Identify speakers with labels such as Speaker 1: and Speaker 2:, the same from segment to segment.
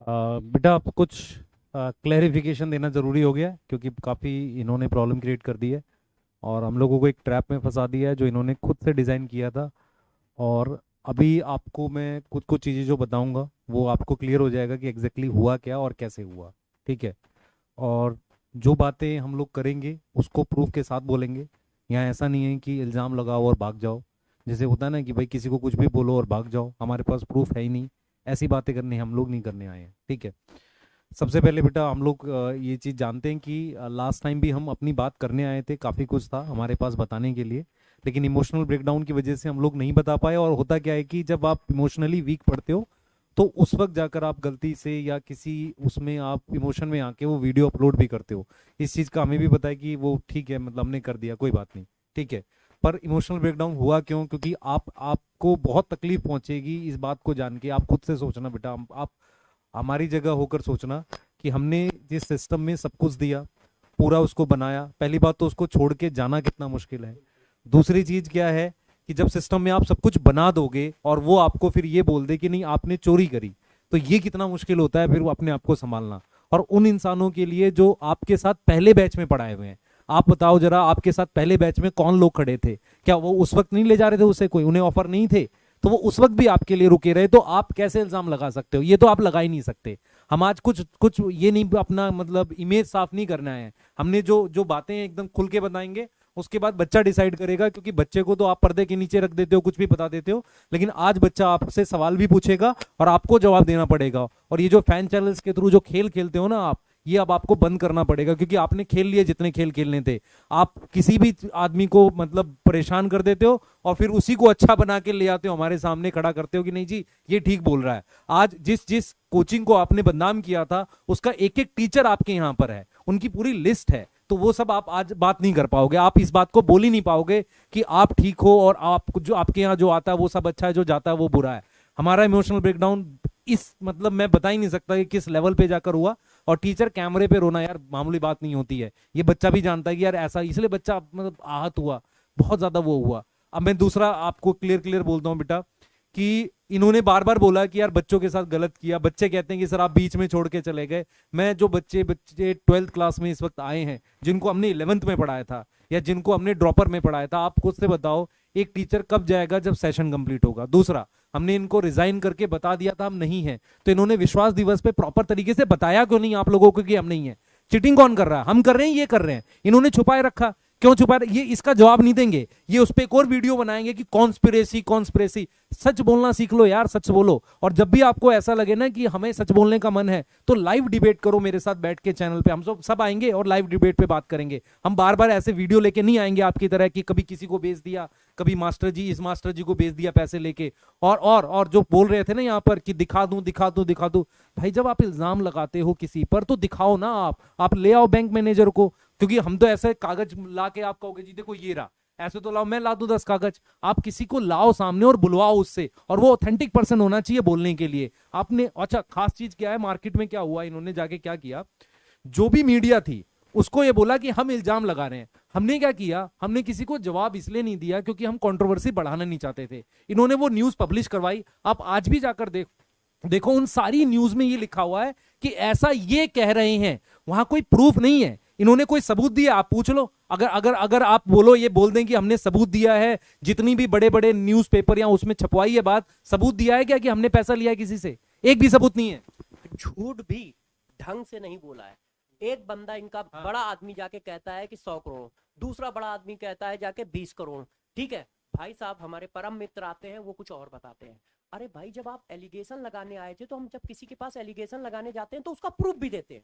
Speaker 1: बेटा आप कुछ क्लैरिफिकेशन देना ज़रूरी हो गया है, क्योंकि काफ़ी इन्होंने प्रॉब्लम क्रिएट कर दी है और हम लोगों को एक ट्रैप में फंसा दिया है जो इन्होंने खुद से डिज़ाइन किया था। और अभी आपको मैं कुछ कुछ चीज़ें जो बताऊंगा वो आपको क्लियर हो जाएगा कि एग्जैक्टली हुआ क्या और कैसे हुआ। ठीक है। और जो बातें हम लोग करेंगे उसको प्रूफ के साथ बोलेंगे। यहाँ ऐसा नहीं है कि इल्ज़ाम लगाओ और भाग जाओ। जैसे होता है ना कि भाई किसी को कुछ भी बोलो और भाग जाओ, हमारे पास प्रूफ है ही नहीं। ऐसी बातें करने हम लोग नहीं करने आए हैं। ठीक है। सबसे पहले बेटा हम लोग ये चीज़ जानते हैं कि लास्ट टाइम भी हम अपनी बात करने आए थे, काफ़ी कुछ था हमारे पास बताने के लिए, लेकिन इमोशनल ब्रेकडाउन की वजह से हम लोग नहीं बता पाए। और होता क्या है कि जब आप इमोशनली वीक पड़ते हो तो उस वक्त जाकर आप गलती से या किसी उसमें आप इमोशन में आके वो वीडियो अपलोड भी करते हो। इस चीज़ का हमें भी पता है कि वो ठीक है, मतलब हमने कर दिया, कोई बात नहीं। ठीक है। पर इमोशनल ब्रेकडाउन हुआ क्यों? क्योंकि आपको बहुत तकलीफ पहुंचेगी इस बात को जान के। आप खुद से सोचना बेटा, आप हमारी जगह होकर सोचना कि हमने जिस सिस्टम में सब कुछ दिया, पूरा उसको बनाया, पहली बात तो उसको छोड़ के जाना कितना मुश्किल है। दूसरी चीज क्या है कि जब सिस्टम में आप सब कुछ बना दोगे और वो आपको फिर ये बोल दे कि नहीं आपने चोरी करी, तो ये कितना मुश्किल होता है फिर वो अपने आप को संभालना। और उन इंसानों के लिए जो आपके साथ पहले बैच में पढ़ाए हुए हैं, आप बताओ जरा, आपके साथ पहले बैच में कौन लोग खड़े थे? क्या वो उस वक्त नहीं ले जा रहे थे उसे? कोई उन्हें ऑफर नहीं थे? तो वो उस वक्त भी आपके लिए रुके रहे, तो आप कैसे इल्जाम लगा सकते हो? ये तो आप लगा ही नहीं सकते। हम आज कुछ कुछ ये नहीं, अपना मतलब इमेज साफ नहीं करना है। हमने जो जो बातें एकदम खुल के बताएंगे, उसके बाद बच्चा डिसाइड करेगा, क्योंकि बच्चे को तो आप पर्दे के नीचे रख देते हो, कुछ भी बता देते हो, लेकिन आज बच्चा आपसे सवाल भी पूछेगा और आपको जवाब देना पड़ेगा। और ये जो फैन चैनल्स के थ्रू जो खेल खेलते हो ना आप, ये अब आपको बंद करना पड़ेगा, क्योंकि आपने खेल लिए जितने खेल खेलने थे। आप किसी भी आदमी को मतलब परेशान कर देते हो और फिर उसी को अच्छा बना के ले आते हो, हमारे सामने खड़ा करते हो कि नहीं जी ये ठीक बोल रहा है। आज जिस जिस कोचिंग को आपने बदनाम किया था उसका एक एक टीचर आपके यहाँ पर है, उनकी पूरी लिस्ट है। तो वो सब आप आज बात नहीं कर पाओगे, आप इस बात को बोल ही नहीं पाओगे कि आप ठीक हो और आप जो आपके यहाँ जो आता है वो सब अच्छा है, जो जाता है वो बुरा है। हमारा इमोशनल ब्रेकडाउन इस मतलब मैं बता ही नहीं सकता कि किस लेवल पे जाकर हुआ। और टीचर कैमरे पे रोना यार मामूली बात नहीं होती है, ये बच्चा भी जानता है कि यार ऐसा, इसलिए बच्चा मतलब आहत हुआ, बहुत ज्यादा वो हुआ। अब मैं दूसरा आपको क्लियर क्लियर बोलता हूँ बेटा कि इन्होंने बार बार बोला कि यार बच्चों के साथ गलत किया। बच्चे कहते हैं कि सर आप बीच में छोड़ के चले गए। मैं जो बच्चे बच्चे 12th क्लास में इस वक्त आए हैं, जिनको हमने 11th में पढ़ाया था या जिनको हमने ड्रॉपर में पढ़ाया था, आप खुद से बताओ एक टीचर कब जाएगा जब सेशन कंप्लीट होगा? दूसरा, हमने इनको रिजाइन करके बता दिया था हम नहीं है, तो इन्होंने विश्वास दिवस पे प्रॉपर तरीके से बताया क्यों नहीं आप लोगों को कि हम नहीं है? चीटिंग कौन कर रहा है? हम कर रहे हैं, ये कर रहे हैं? इन्होंने छुपाए रखा, क्यों छुपा रहे? ये इसका जवाब नहीं देंगे। ये उस पर एक और वीडियो बनाएंगे कि कॉन्स्पिरेसी कॉन्स्पिरेसी। सच बोलना सीख लो यार, सच बोलो। और जब भी आपको ऐसा लगे ना कि हमें सच बोलने का मन है, तो लाइव डिबेट करो मेरे साथ बैठ के चैनल पे। हम सब आएंगे और लाइव डिबेट पे बात करेंगे। हम बार बार ऐसे वीडियो लेके नहीं आएंगे आपकी तरह कि कभी किसी को बेच दिया, कभी मास्टर जी इस मास्टर जी को बेच दिया पैसे लेके। और जो बोल रहे थे ना यहाँ पर कि दिखा दूं दिखा दूं दिखा दूं, भाई जब आप इल्जाम लगाते हो किसी पर तो दिखाओ ना। आप ले आओ बैंक मैनेजर को, क्योंकि हम तो ऐसे कागज ला के आप कहोगे जी देखो ये रहा, ऐसे तो लाओ, मैं ला दूं 10 कागज। आप किसी को लाओ सामने और बुलवाओ उससे, और वो ऑथेंटिक पर्सन होना चाहिए बोलने के लिए। आपने अच्छा खास चीज क्या है मार्केट में क्या हुआ, इन्होंने जाके क्या किया, जो भी मीडिया थी उसको ये बोला कि हम इल्जाम लगा रहे हैं। हमने क्या किया, हमने किसी को जवाब इसलिए नहीं दिया क्योंकि हम कंट्रोवर्सी बढ़ाना नहीं चाहते थे। इन्होंने वो न्यूज पब्लिश करवाई, आप आज भी जाकर देखो उन सारी न्यूज में ये लिखा हुआ है कि ऐसा ये कह रहे हैं। वहां कोई प्रूफ नहीं है, इन्होंने कोई सबूत दिया? आप पूछ लो। अगर अगर अगर आप बोलो, ये बोल दें कि हमने सबूत दिया है, जितनी भी बड़े बड़े न्यूज़पेपर या उसमें छपवाई है बात, सबूत दिया है क्या कि हमने पैसा लिया है किसी से? एक भी सबूत नहीं है।
Speaker 2: झूठ भी ढंग से नहीं बोला है। एक बंदा इनका
Speaker 1: हाँ।
Speaker 2: बड़ा आदमी जाके कहता है कि 100 करोड़, दूसरा बड़ा आदमी कहता है जाके 20 करोड़। ठीक है भाई साहब, हमारे परम मित्र आते हैं वो कुछ और बताते हैं। अरे भाई जब आप एलिगेशन लगाने आए थे, तो हम जब किसी के पास एलिगेशन लगाने जाते हैं तो उसका प्रूफ भी देते हैं।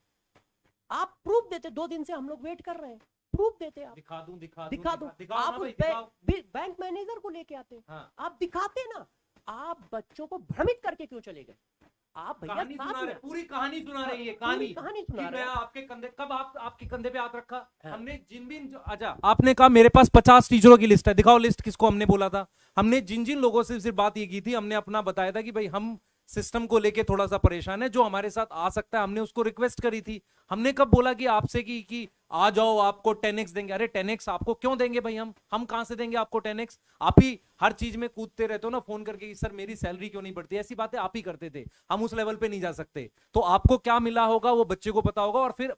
Speaker 2: आप प्रूफ देते, 2 दिन से हम लोग वेट कर रहे हैं, प्रूफ देते आप।
Speaker 1: दिखा दूं दिखा दूं
Speaker 2: दिखा दो,
Speaker 1: दिखाओ
Speaker 2: आप
Speaker 1: ना
Speaker 2: उस
Speaker 1: भाई, दिखाओ।
Speaker 2: बैंक मैनेजर को लेके आते,
Speaker 1: हाँ।
Speaker 2: आप दिखाते ना। आप बच्चों को भ्रमित करके क्यों चले गए? आप भैया
Speaker 1: कहानी
Speaker 2: साथ
Speaker 1: सुना
Speaker 2: में
Speaker 1: रहे, पूरी कहानी सुना
Speaker 2: हाँ,
Speaker 1: रही है,
Speaker 2: पूरी
Speaker 1: कहानी
Speaker 2: कहानी
Speaker 1: कि
Speaker 2: सुना रहे
Speaker 1: मैं
Speaker 2: हैं।
Speaker 1: आपके कंधे, कब आप आपके कंधे पे हाथ रखा?
Speaker 2: हाँ,
Speaker 1: हमने जिन भी अच्छा, आपने कहा मेरे पास 50 टीचरों की लिस्ट है, दिखाओ लिस्ट, किसको हमने बोला था? हमने जिन जिन लोगों से सिर्फ बात ये की थी, हमने अपना बताया था कि भाई हम सिस्टम को लेके थोड़ा सा परेशान है, जो हमारे साथ आ सकता है, हमने उसको रिक्वेस्ट करी थी। हमने कब बोला कि आपसे कि आ जाओ आपको 10x देंगे। अरे 10x आपको क्यों देंगे भाई? हम कहां से देंगे आपको 10x? आप ही हर चीज में कूदते रहते हो ना फोन करके कि सर मेरी सैलरी क्यों नहीं बढ़ती। ऐसी बातें आप ही करते थे, हम उस लेवल पे नहीं जा सकते। तो आपको क्या मिला होगा वो बच्चे को पता होगा। और फिर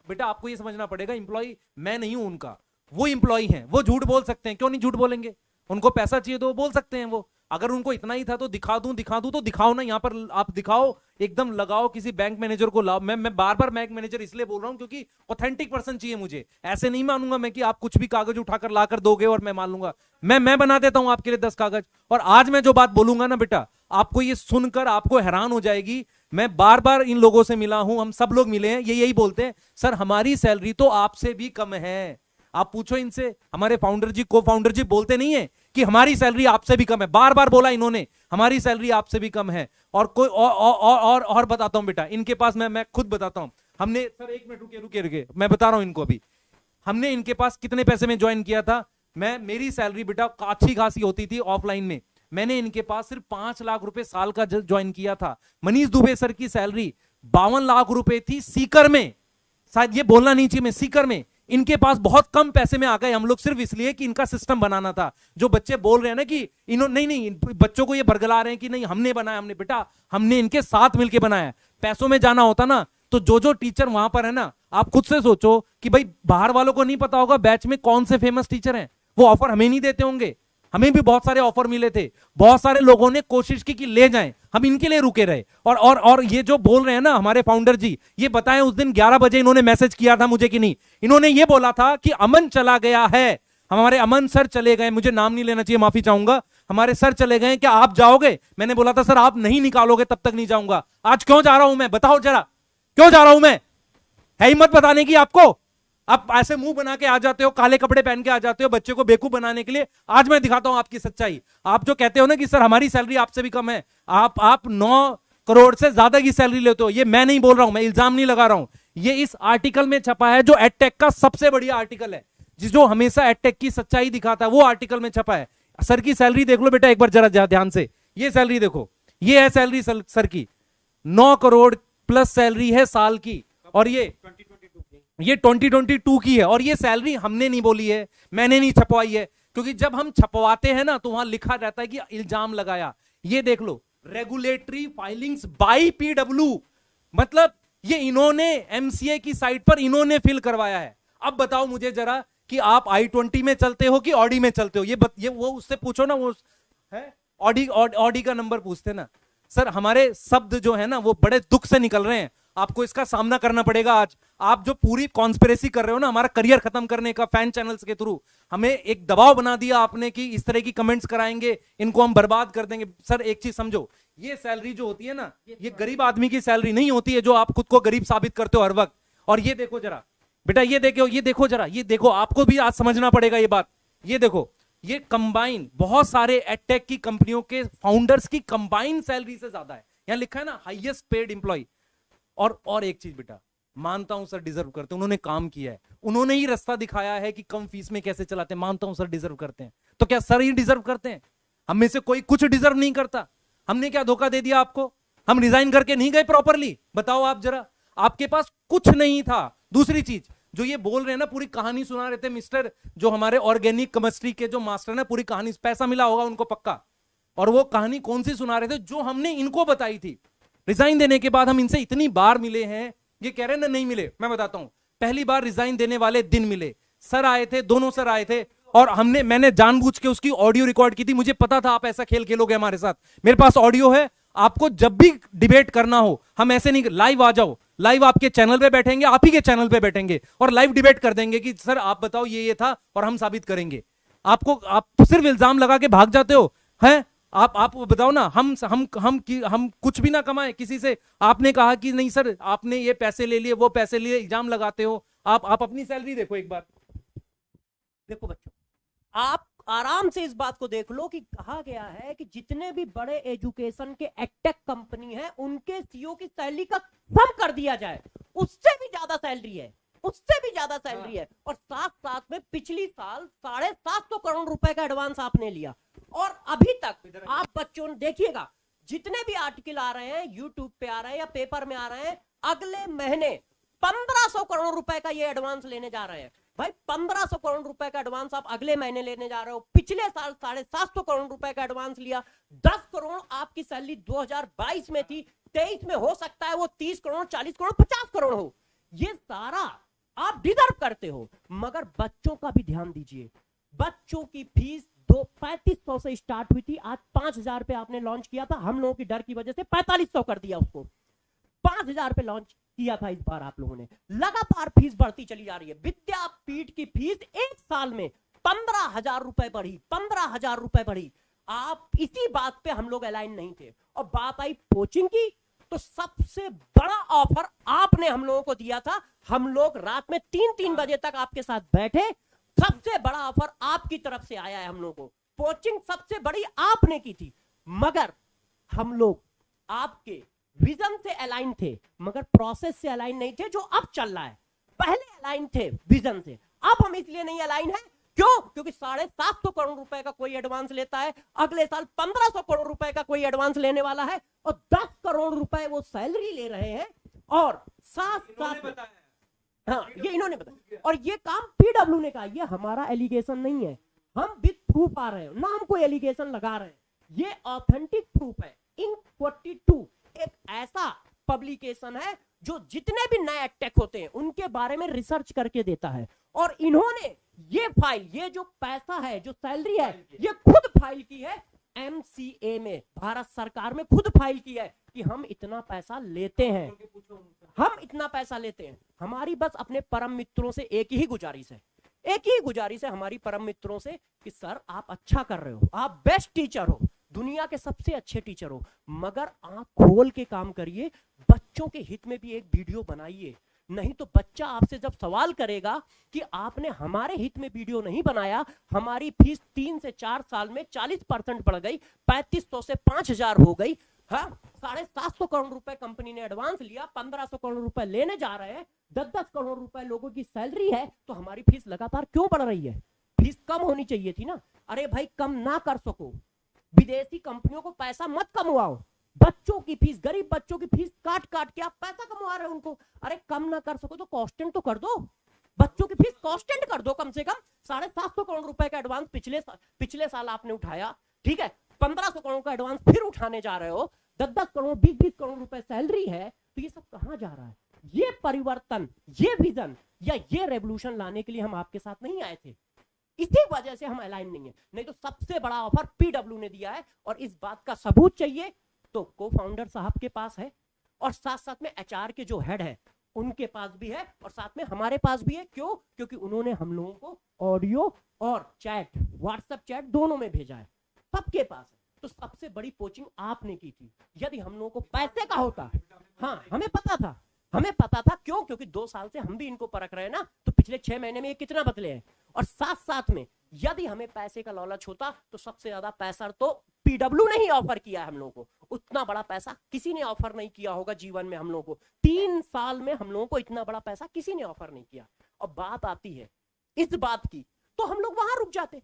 Speaker 1: बेटा आपको ये समझना पड़ेगा, इंप्लॉय मैं नहीं हूं उनका, वो इंप्लॉय हैं। वो झूठ बोल सकते हैं, क्यों नहीं झूठ बोलेंगे? उनको पैसा चाहिए तो वो बोल सकते हैं। वो अगर उनको इतना ही था तो दिखा दूं तो दिखाओ ना। यहाँ पर आप दिखाओ, एकदम लगाओ, किसी बैंक मैनेजर को लाओ। मैं बार बार बैंक मैनेजर इसलिए बोल रहा हूं क्योंकि ऑथेंटिक पर्सन चाहिए मुझे। ऐसे नहीं मानूंगा मैं कि आप कुछ भी कागज उठाकर लाकर दोगे और मैं मान लूंगा। मैं बना देता हूं आपके लिए 10 कागज। और आज मैं जो बात बोलूंगा ना बेटा, आपको ये सुनकर आपको हैरान हो जाएगी। मैं बार बार इन लोगों से मिला हूं, हम सब लोग मिले हैं, ये यही बोलते हैं सर हमारी सैलरी तो आपसे भी कम है। आप पूछो इनसे, हमारे फाउंडर जी, को फाउंडर जी बोलते नहीं है कि हमारी सैलरी आपसे भी कम है? बार बार बोला इन्होंने हमारी सैलरी आपसे भी कम है। और कोई और बताता हूं बेटा, इनके पास मैं खुद बताता हूं। हमने, सर एक मिनट रुके, मैं बता रहा हूं इनको अभी। हमने इनके पास कितने पैसे में ज्वाइन किया था? मेरी सैलरी बेटा अच्छी खासी होती थी ऑफलाइन में। मैंने इनके पास सिर्फ 5 लाख रुपए साल का ज्वाइन किया था। मनीष दुबे सर की सैलरी 52 लाख रुपए थी सीकर में। शायद ये बोलना नहीं चाहिए, मैं सीकर में। इनके पास बहुत कम पैसे में आ गए हम लोग, सिर्फ इसलिए कि इनका सिस्टम बनाना था। जो बच्चे बोल रहे हैं ना कि इन्होंने नहीं, बच्चों को ये बरगला रहे हैं कि नहीं हमने बनाया, हमने बेटा हमने इनके साथ मिलकर बनाया। पैसों में जाना होता ना तो जो टीचर वहां पर है ना, आप खुद से सोचो कि भाई बाहर वालों को नहीं पता होगा बैच में कौन से फेमस टीचर हैं, वो ऑफर हमें नहीं देते होंगे। हमें भी बहुत सारे ऑफर मिले थे, बहुत सारे लोगों ने कोशिश की कि ले जाएं, हम इनके लिए रुके रहे। और ये जो बोल रहे हैं ना हमारे फाउंडर जी, ये बताएं उस दिन 11 बजे इन्होंने मैसेज किया था मुझे कि नहीं? इन्होंने ये बोला था कि अमन चला गया है, हमारे अमन सर चले गए, मुझे नाम नहीं लेना चाहिए, माफी चाहूंगा, हमारे सर चले गए, क्या आप जाओगे? मैंने बोला था सर आप नहीं निकालोगे तब तक नहीं जाऊंगा। आज क्यों जा रहा हूं मैं, बताओ जरा, क्यों जा रहा हूं मैं? है हिम्मत बताने की आपको? आप ऐसे मुंह बना के आ जाते हो, काले कपड़े पहन के आ जाते हो बच्चे को बेवकूफ बनाने के लिए। आज मैं दिखाता हूं आपकी सच्चाई। आप जो कहते हो ना कि सर हमारी सैलरी आपसे भी कम है, आप 9 करोड़ से ज्यादा की सैलरी लेते हो। ये मैं नहीं बोल रहा हूं, मैं इल्जाम नहीं लगा रहा हूं, ये इस आर्टिकल में छपा है जो एडटेक का सबसे बढ़िया आर्टिकल है, जो हमेशा एडटेक की सच्चाई दिखाता है, वो आर्टिकल में छपा है। सर की सैलरी देख लो बेटा एक बार जरा ध्यान से, ये सैलरी देखो, ये है सैलरी सर की, 9 करोड़ प्लस सैलरी है साल की। और ये 2022 की है। और ये सैलरी हमने नहीं बोली है, मैंने नहीं छपवाई है, क्योंकि जब हम छपवाते हैं ना तो वहां लिखा रहता है कि इल्जाम लगाया। ये देख लो, रेगुलेटरी फाइलिंग्स बाय पीडब्ल्यू, मतलब ये इन्होंने एमसीए की साइट पर इन्होंने फिल करवाया है। अब बताओ मुझे जरा कि आप i20 में चलते हो कि ऑडी में चलते हो? ये वो उससे पूछो ना, वो है ऑडी का नंबर पूछते ना। सर हमारे शब्द जो है ना वो बड़े दुख से निकल रहे हैं, आपको इसका सामना करना पड़ेगा आज। आप जो पूरी कॉन्स्पिरेसी कर रहे हो ना हमारा करियर खत्म करने का, फैन चैनल्स के थ्रू हमें एक दबाव बना दिया आपने कि इस तरह की कमेंट्स कराएंगे, इनको हम बर्बाद कर देंगे। सर एक चीज समझो, ये सैलरी जो होती है ना, ये गरीब आदमी की सैलरी नहीं होती है जो आप खुद को गरीब साबित करते हो हर वक्त। और ये देखो जरा बेटा, ये देखो जरा, ये देखो, आपको भी आज समझना पड़ेगा ये बात। ये देखो, ये कंबाइन बहुत सारे एडटेक की कंपनियों के फाउंडर्स की कंबाइन सैलरी से ज्यादा है। यहां लिखा है ना हाईएस्ट पेड एम्प्लॉय। और एक चीज बेटा, मानता हूं सर डिजर्व करते हैं, उन्होंने काम किया है, उन्होंने ही रास्ता दिखाया है कि कम फीस में कैसे चलाते हैं। मानता हूं सर डिजर्व करते हैं, तो क्या सर ही डिजर्व करते हैं? हम में से कोई कुछ डिजर्व नहीं करता। हमने क्या धोखा दे दिया आपको? हम रिजाइन करके नहीं गए प्रॉपरली? बताओ आप जरा, आपके पास कुछ नहीं था। दूसरी चीज जो ये बोल रहे हैं ना, पूरी कहानी सुना रहे थे मिस्टर, जो हमारे ऑर्गेनिक केमिस्ट्री के जो मास्टर ना, पूरी कहानी, पैसा मिला होगा उनको पक्का। और वो कहानी कौन सी सुना रहे थे? जो हमने इनको बताई थी। रिजाइन देने के बाद हम इनसे इतनी बार मिले हैं, ये कह रहे हैं ना नहीं मिले। मैं बताता हूं, पहली बार रिजाइन देने वाले दिन मिले, सर आए थे, दोनों सर आए थे, और मैंने जानबूझ के उसकी ऑडियो रिकॉर्ड की थी। मुझे पता था आप ऐसा खेल खेलोगे हमारे साथ। मेरे पास ऑडियो है, आपको जब भी डिबेट करना हो, हम ऐसे नहीं, लाइव आ जाओ, लाइव आपके चैनल पे बैठेंगे, आप ही के चैनल पे बैठेंगे और लाइव डिबेट कर देंगे कि सर आप बताओ ये था, और हम साबित करेंगे। आप सिर्फ इल्जाम लगा के भाग जाते हो हैं। आप बताओ ना, हम कुछ भी ना कमाए किसी से। आपने कहा कि नहीं सर आपने ये पैसे ले लिए, वो पैसे लिए, इल्जाम लगाते हो। आप अपनी सैलरी देखो एक बार।
Speaker 2: देखो बच्चों, आप आराम से इस बात को देख लो कि कहा गया है कि जितने भी बड़े एजुकेशन के एडटेक कंपनी हैं उनके सीईओ की सैलरी का कम कर दिया जाए, उससे भी ज्यादा सैलरी है, उससे भी ज्यादा सैलरी है। और साथ साथ में पिछली साल 750 करोड़ रुपए का एडवांस आपने लिया। और अभी तक आप बच्चों देखिएगा, जितने भी आर्टिकल आ रहे हैं यूट्यूब पे आ रहे हैं या पेपर में आ रहे हैं, अगले महीने 1500 करोड़ रुपए का ये एडवांस लेने जा रहे हैं भाई। 1500 करोड़ रुपए का एडवांस आप अगले महीने लेने जा रहे हो। पिछले साल 750 करोड़ रुपए का एडवांस लिया। 10 करोड़ आपकी सैलरी 2022 में थी, 23 में हो सकता है वो 30 करोड़, 40 करोड़, 50 करोड़ हो। ये सारा आप डिजर्व करते हो, मगर बच्चों का भी ध्यान दीजिए। बच्चों की फीस 3500 से स्टार्ट हुई थी, आज 5000 पे आपने लॉन्च किया था। हम लोगों की डर की वजह से 4500 कर दिया उसको, 5000 पे लॉन्च किया था इस बार आप लोगों ने। लगातार फीस बढ़ती चली जा रही है। विद्यापीठ की फीस एक साल में 15,000 रुपए बढ़ी, 15,000 रुपए बढ़ी। आप इसी बात पे हम लोग अलाइन नहीं थे। और बात आई कोचिंग की, तो सबसे बड़ा ऑफर आपने हम लोगों को दिया था। हम लोग रात में 3-3 बजे तक आपके साथ बैठे। सबसे बड़ा ऑफर आपकी तरफ से आया है हम लोगों को। कोचिंग सबसे बड़ी आपने की थी, मगर हम लोग आपके विजन से अलाइन थे, मगर प्रोसेस से अलाइन नहीं थे जो अब चल रहा है। पहले अलाइन थे विजन से, अब हम इसलिए नहीं अलाइन है। क्यों? क्योंकि 750 करोड़ रुपए का कोई एडवांस लेता है, अगले साल 1500 करोड़ रुपए का कोई एडवांस लेने वाला है, और 10 करोड़ रुपए वो सैलरी ले रहे हैं। और साथ हाँ, ये इन्होंने बताया। और ये काम पीडब्ल्यू ने कहा, ये हमारा एलिगेशन नहीं है, हम विद प्रूफ आ रहे हैं, ना हम कोई एलिगेशन लगा रहे हैं। ये ऑथेंटिक प्रूफ है। इंक 42 एक ऐसा पब्लिकेशन है जो जितने भी नए अटैक होते हैं उनके बारे में रिसर्च करके देता है। और इन्होंने ये फाइल, ये जो पैसा है, जो सैलरी है, ये खुद फाइल की है MCA में, भारत सरकार में खुद फाइल की है कि हम इतना पैसा लेते हैं, हम इतना पैसा लेते हैं। हमारी बस अपने परम मित्रों से एक ही गुजारिश है, एक ही गुजारिश है हमारी परम मित्रों से कि सर आप अच्छा कर रहे हो, आप बेस्ट टीचर हो, दुनिया के सबसे अच्छे टीचर हो, मगर आंख खोल के काम करिए। बच्चों के हित में भी एक वीडियो बनाइए, नहीं तो बच्चा आपसे जब सवाल करेगा कि आपने हमारे हित में वीडियो नहीं बनाया, हमारी फीस 3 से 4 साल में 40% बढ़ गई, 3500 से 5000 हो गई। हाँ, 750 करोड़ रुपए कंपनी ने एडवांस लिया, 1500 करोड़ रुपए लेने जा रहे हैं, 10-10 करोड़ रुपए लोगों की सैलरी है, तो हमारी फीस लगातार क्यों बढ़ रही है? फीस कम होनी चाहिए थी ना। अरे भाई, कम ना कर सको, विदेशी कंपनियों को पैसा मत कमवाओ। बच्चों की फीस, गरीब बच्चों की फीस काट काट के आप पैसा कमवा रहे हो उनको। अरे कम ना कर सको तो कांस्टेंट तो कर दो, बच्चों की फीस कांस्टेंट कर दो। कम से कम 750 करोड़ रुपए का एडवांस पिछले साल आपने उठाया, ठीक है, 1500 करोड़ का एडवांस फिर उठाने जा रहे हो, 10-10 करोड़, 20-20 करोड़ रुपए सैलरी है, तो ये सब कहां जा रहा है? ये परिवर्तन, ये विजन या ये रेवोल्यूशन लाने के लिए हम आपके साथ नहीं आए थे, इसी वजह से हम अलाइन नहीं है। नहीं तो सबसे बड़ा ऑफर पीडब्ल्यू ने दिया है, और इस बात का सबूत चाहिए तो को फाउंडर साहब के पास है, और साथ साथ में एचआर के जो हेड है उनके पास भी है, और साथ में हमारे पास भी है। क्यों? क्योंकि उन्होंने हम लोगों को ऑडियो और चैट, व्हाट्सएप चैट दोनों में भेजा है, सबके पास है। तो सबसे बड़ी कोचिंग आपने की थी। यदि हम लोगों को पैसे का होता, हाँ हमें पता था, हमें पता था। क्यों? क्योंकि 2 साल से हम भी इनको परख रहे हैं ना, तो पिछले 6 महीने में ये कितना बदले हैं। और साथ साथ में यदि हमें पैसे का लालच होता तो सबसे ज्यादा पैसा तो पीडब्ल्यू ने ही ऑफर किया है हम लोगों को। उतना बड़ा पैसा किसी ने ऑफर नहीं किया होगा जीवन में हम लोगों को। 3 साल में हम लोगों को इतना बड़ा पैसा किसी ने ऑफर नहीं किया। और बात आती है इस बात की, तो हम लोग वहां रुक जाते,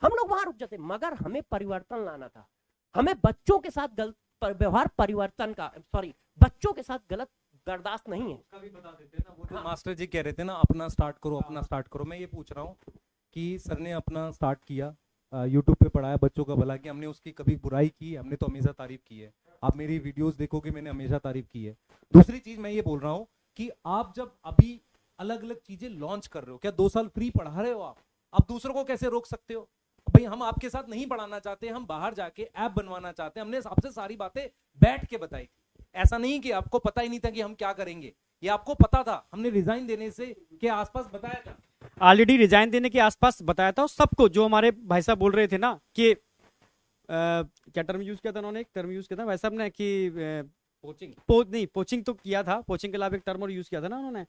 Speaker 2: हम लोग वहां रुक जाते। मगर हमें परिवर्तन लाना था, हमें बच्चों के साथ गलत व्यवहार परिवर्तन का, सॉरी, बच्चों के साथ गलत बर्दाश्त नहीं है।
Speaker 1: उसका भी बता देते हैं ना, वो जो मास्टर जी कह रहे थे ना, अपना स्टार्ट करो, अपना स्टार्ट करो। मैं ये पूछ रहा हूँ कि सर ने अपना स्टार्ट किया, यूट्यूब पे पढ़ाया, बच्चों का भला किया, हमने उसकी कभी बुराई की? हमने तो हमेशा तारीफ की है। आप मेरी वीडियोस देखोगे, मैंने हमेशा तारीफ की है। दूसरी चीज मैं ये बोल रहा हूँ कि आप जब अभी अलग अलग चीजें लॉन्च कर रहे हो, क्या 2 साल फ्री पढ़ा रहे हो आप दूसरों को कैसे रोक सकते हो? भाई हम आपके साथ नहीं पढ़ाना चाहते, हम बाहर जाके ऐप बनवाना चाहते हैं। हमने आपसे सारी बातें बैठ के बताई थी। ऐसा नहीं कि आपको पता ही नहीं था कि हम क्या करेंगे, ये आपको पता था। हमने रिजाइन देने से के आसपास बताया था,
Speaker 3: ऑलरेडी रिजाइन देने के आसपास बताया था। सबको, जो हमारे भाई साहब बोल रहे थे ना कि क्या टर्म यूज किया था उन्होंने, एक टर्म यूज किया था भाई साहब ने कि नहीं, पोचिंग तो किया था, पोचिंग के अलावा एक टर्म और यूज किया था ना उन्होंने,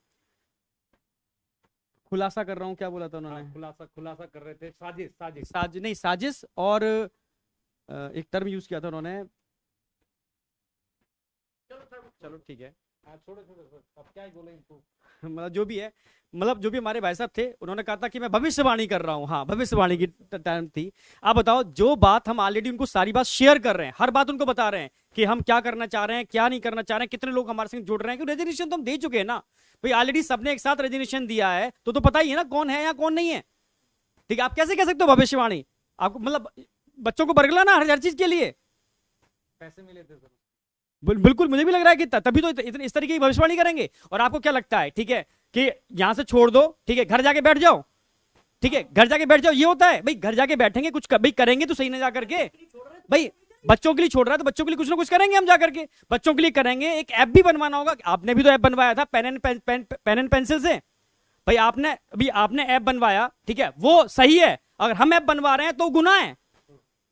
Speaker 3: खुलासा कर रहा हूँ, क्या बोला था उन्होंने?
Speaker 1: खुलासा कर रहे थे,
Speaker 3: साजिश, और एक टर्म यूज किया था उन्होंने, चलो ठीक है,
Speaker 1: अब क्या ही बोले इनको।
Speaker 3: मतलब जो भी है, मतलब जो भी हमारे भाई साहब थे उन्होंने कहा था कि मैं भविष्यवाणी कर रहा हूँ। हाँ, भविष्यवाणी की टाइम थी। आप बताओ, जो बात हम ऑलरेडी उनको सारी बात शेयर कर रहे हैं, हर बात उनको बता रहे हैं कि हम क्या करना चाह रहे हैं, क्या नहीं करना चाह रहे हैं, कितने लोग हमारे संग जुड़ रहे हैं, क्योंकि रेजिग्नेशन तो हम दे चुके हैं ना भाई, ऑलरेडी सबने एक साथ रेजिग्नेशन दिया है, तो पता ही है ना कौन है या कौन नहीं है। ठीक है, आप कैसे कह सकते हो भविष्यवाणी? आपको मतलब बच्चों को बरगलाना हर चीज के लिए।
Speaker 1: पैसे मिले थे सर।
Speaker 3: बिल्कुल, मुझे भी लग रहा है कि तभी तो इस तरीके की भविष्यवाणी करेंगे। और आपको क्या लगता है, ठीक है, कि यहां से छोड़ दो, ठीक है, घर जाके बैठ जाओ, ठीक है, घर जाके बैठ जाओ, ये होता है भाई? घर जाके बैठेंगे, कुछ भाई करेंगे तो सही ना जा करके भाई। बच्चों के लिए छोड़ रहा है तो बच्चों के लिए कुछ ना कुछ करेंगे हम जा करके, बच्चों के लिए करेंगे। एक ऐप भी बनवाना होगा, आपने भी तो ऐप बनवाया था पेन एंड पेंसिल से भाई, आपने ऐप बनवाया, ठीक है, वो सही है। अगर हम ऐप बनवा रहे हैं तो गुनाह है,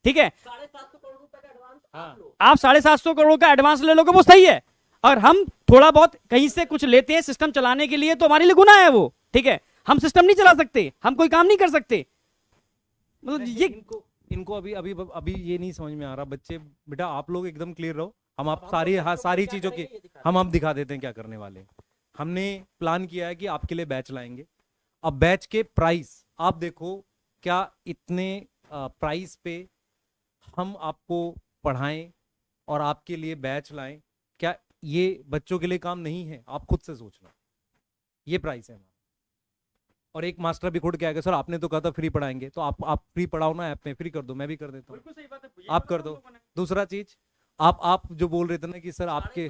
Speaker 3: ठीक है।
Speaker 2: 750 करोड़ रुपए का एडवांस
Speaker 3: आप 750 करोड़ का एडवांस ले लोगे, वो सही है। और हम थोड़ा बहुत कहीं से कुछ लेते हैं सिस्टम चलाने के लिए, तो हमारे लिए गुनाह है वो, ठीक है। हम सिस्टम नहीं चला सकते, हम कोई काम नहीं कर सकते। मतलब ये
Speaker 1: इनको अभी अभी अभी ये नहीं समझ में आ रहा। बच्चे बेटा आप लोग एकदम क्लियर रहो, हम आप सारी चीजों की हम दिखा देते हैं क्या करने वाले हैं। हमने प्लान किया है कि आपके लिए बैच लाएंगे। अब बैच के प्राइस आप देखो, क्या इतने प्राइस पे हम आपको पढ़ाएं और आपके लिए बैच लाएं, क्या ये बच्चों के लिए काम नहीं है? आप खुद से सोचना, ये प्राइस है हमारा। और एक मास्टर भी खुद क्या, सर आपने तो कहा था फ्री पढ़ाएंगे, तो आप फ्री पढ़ाओ ना, ऐप में फ्री कर दो, मैं भी कर देता हूँ, आप कर दो। दूसरा चीज, आप जो बोल रहे थे ना कि सर आपके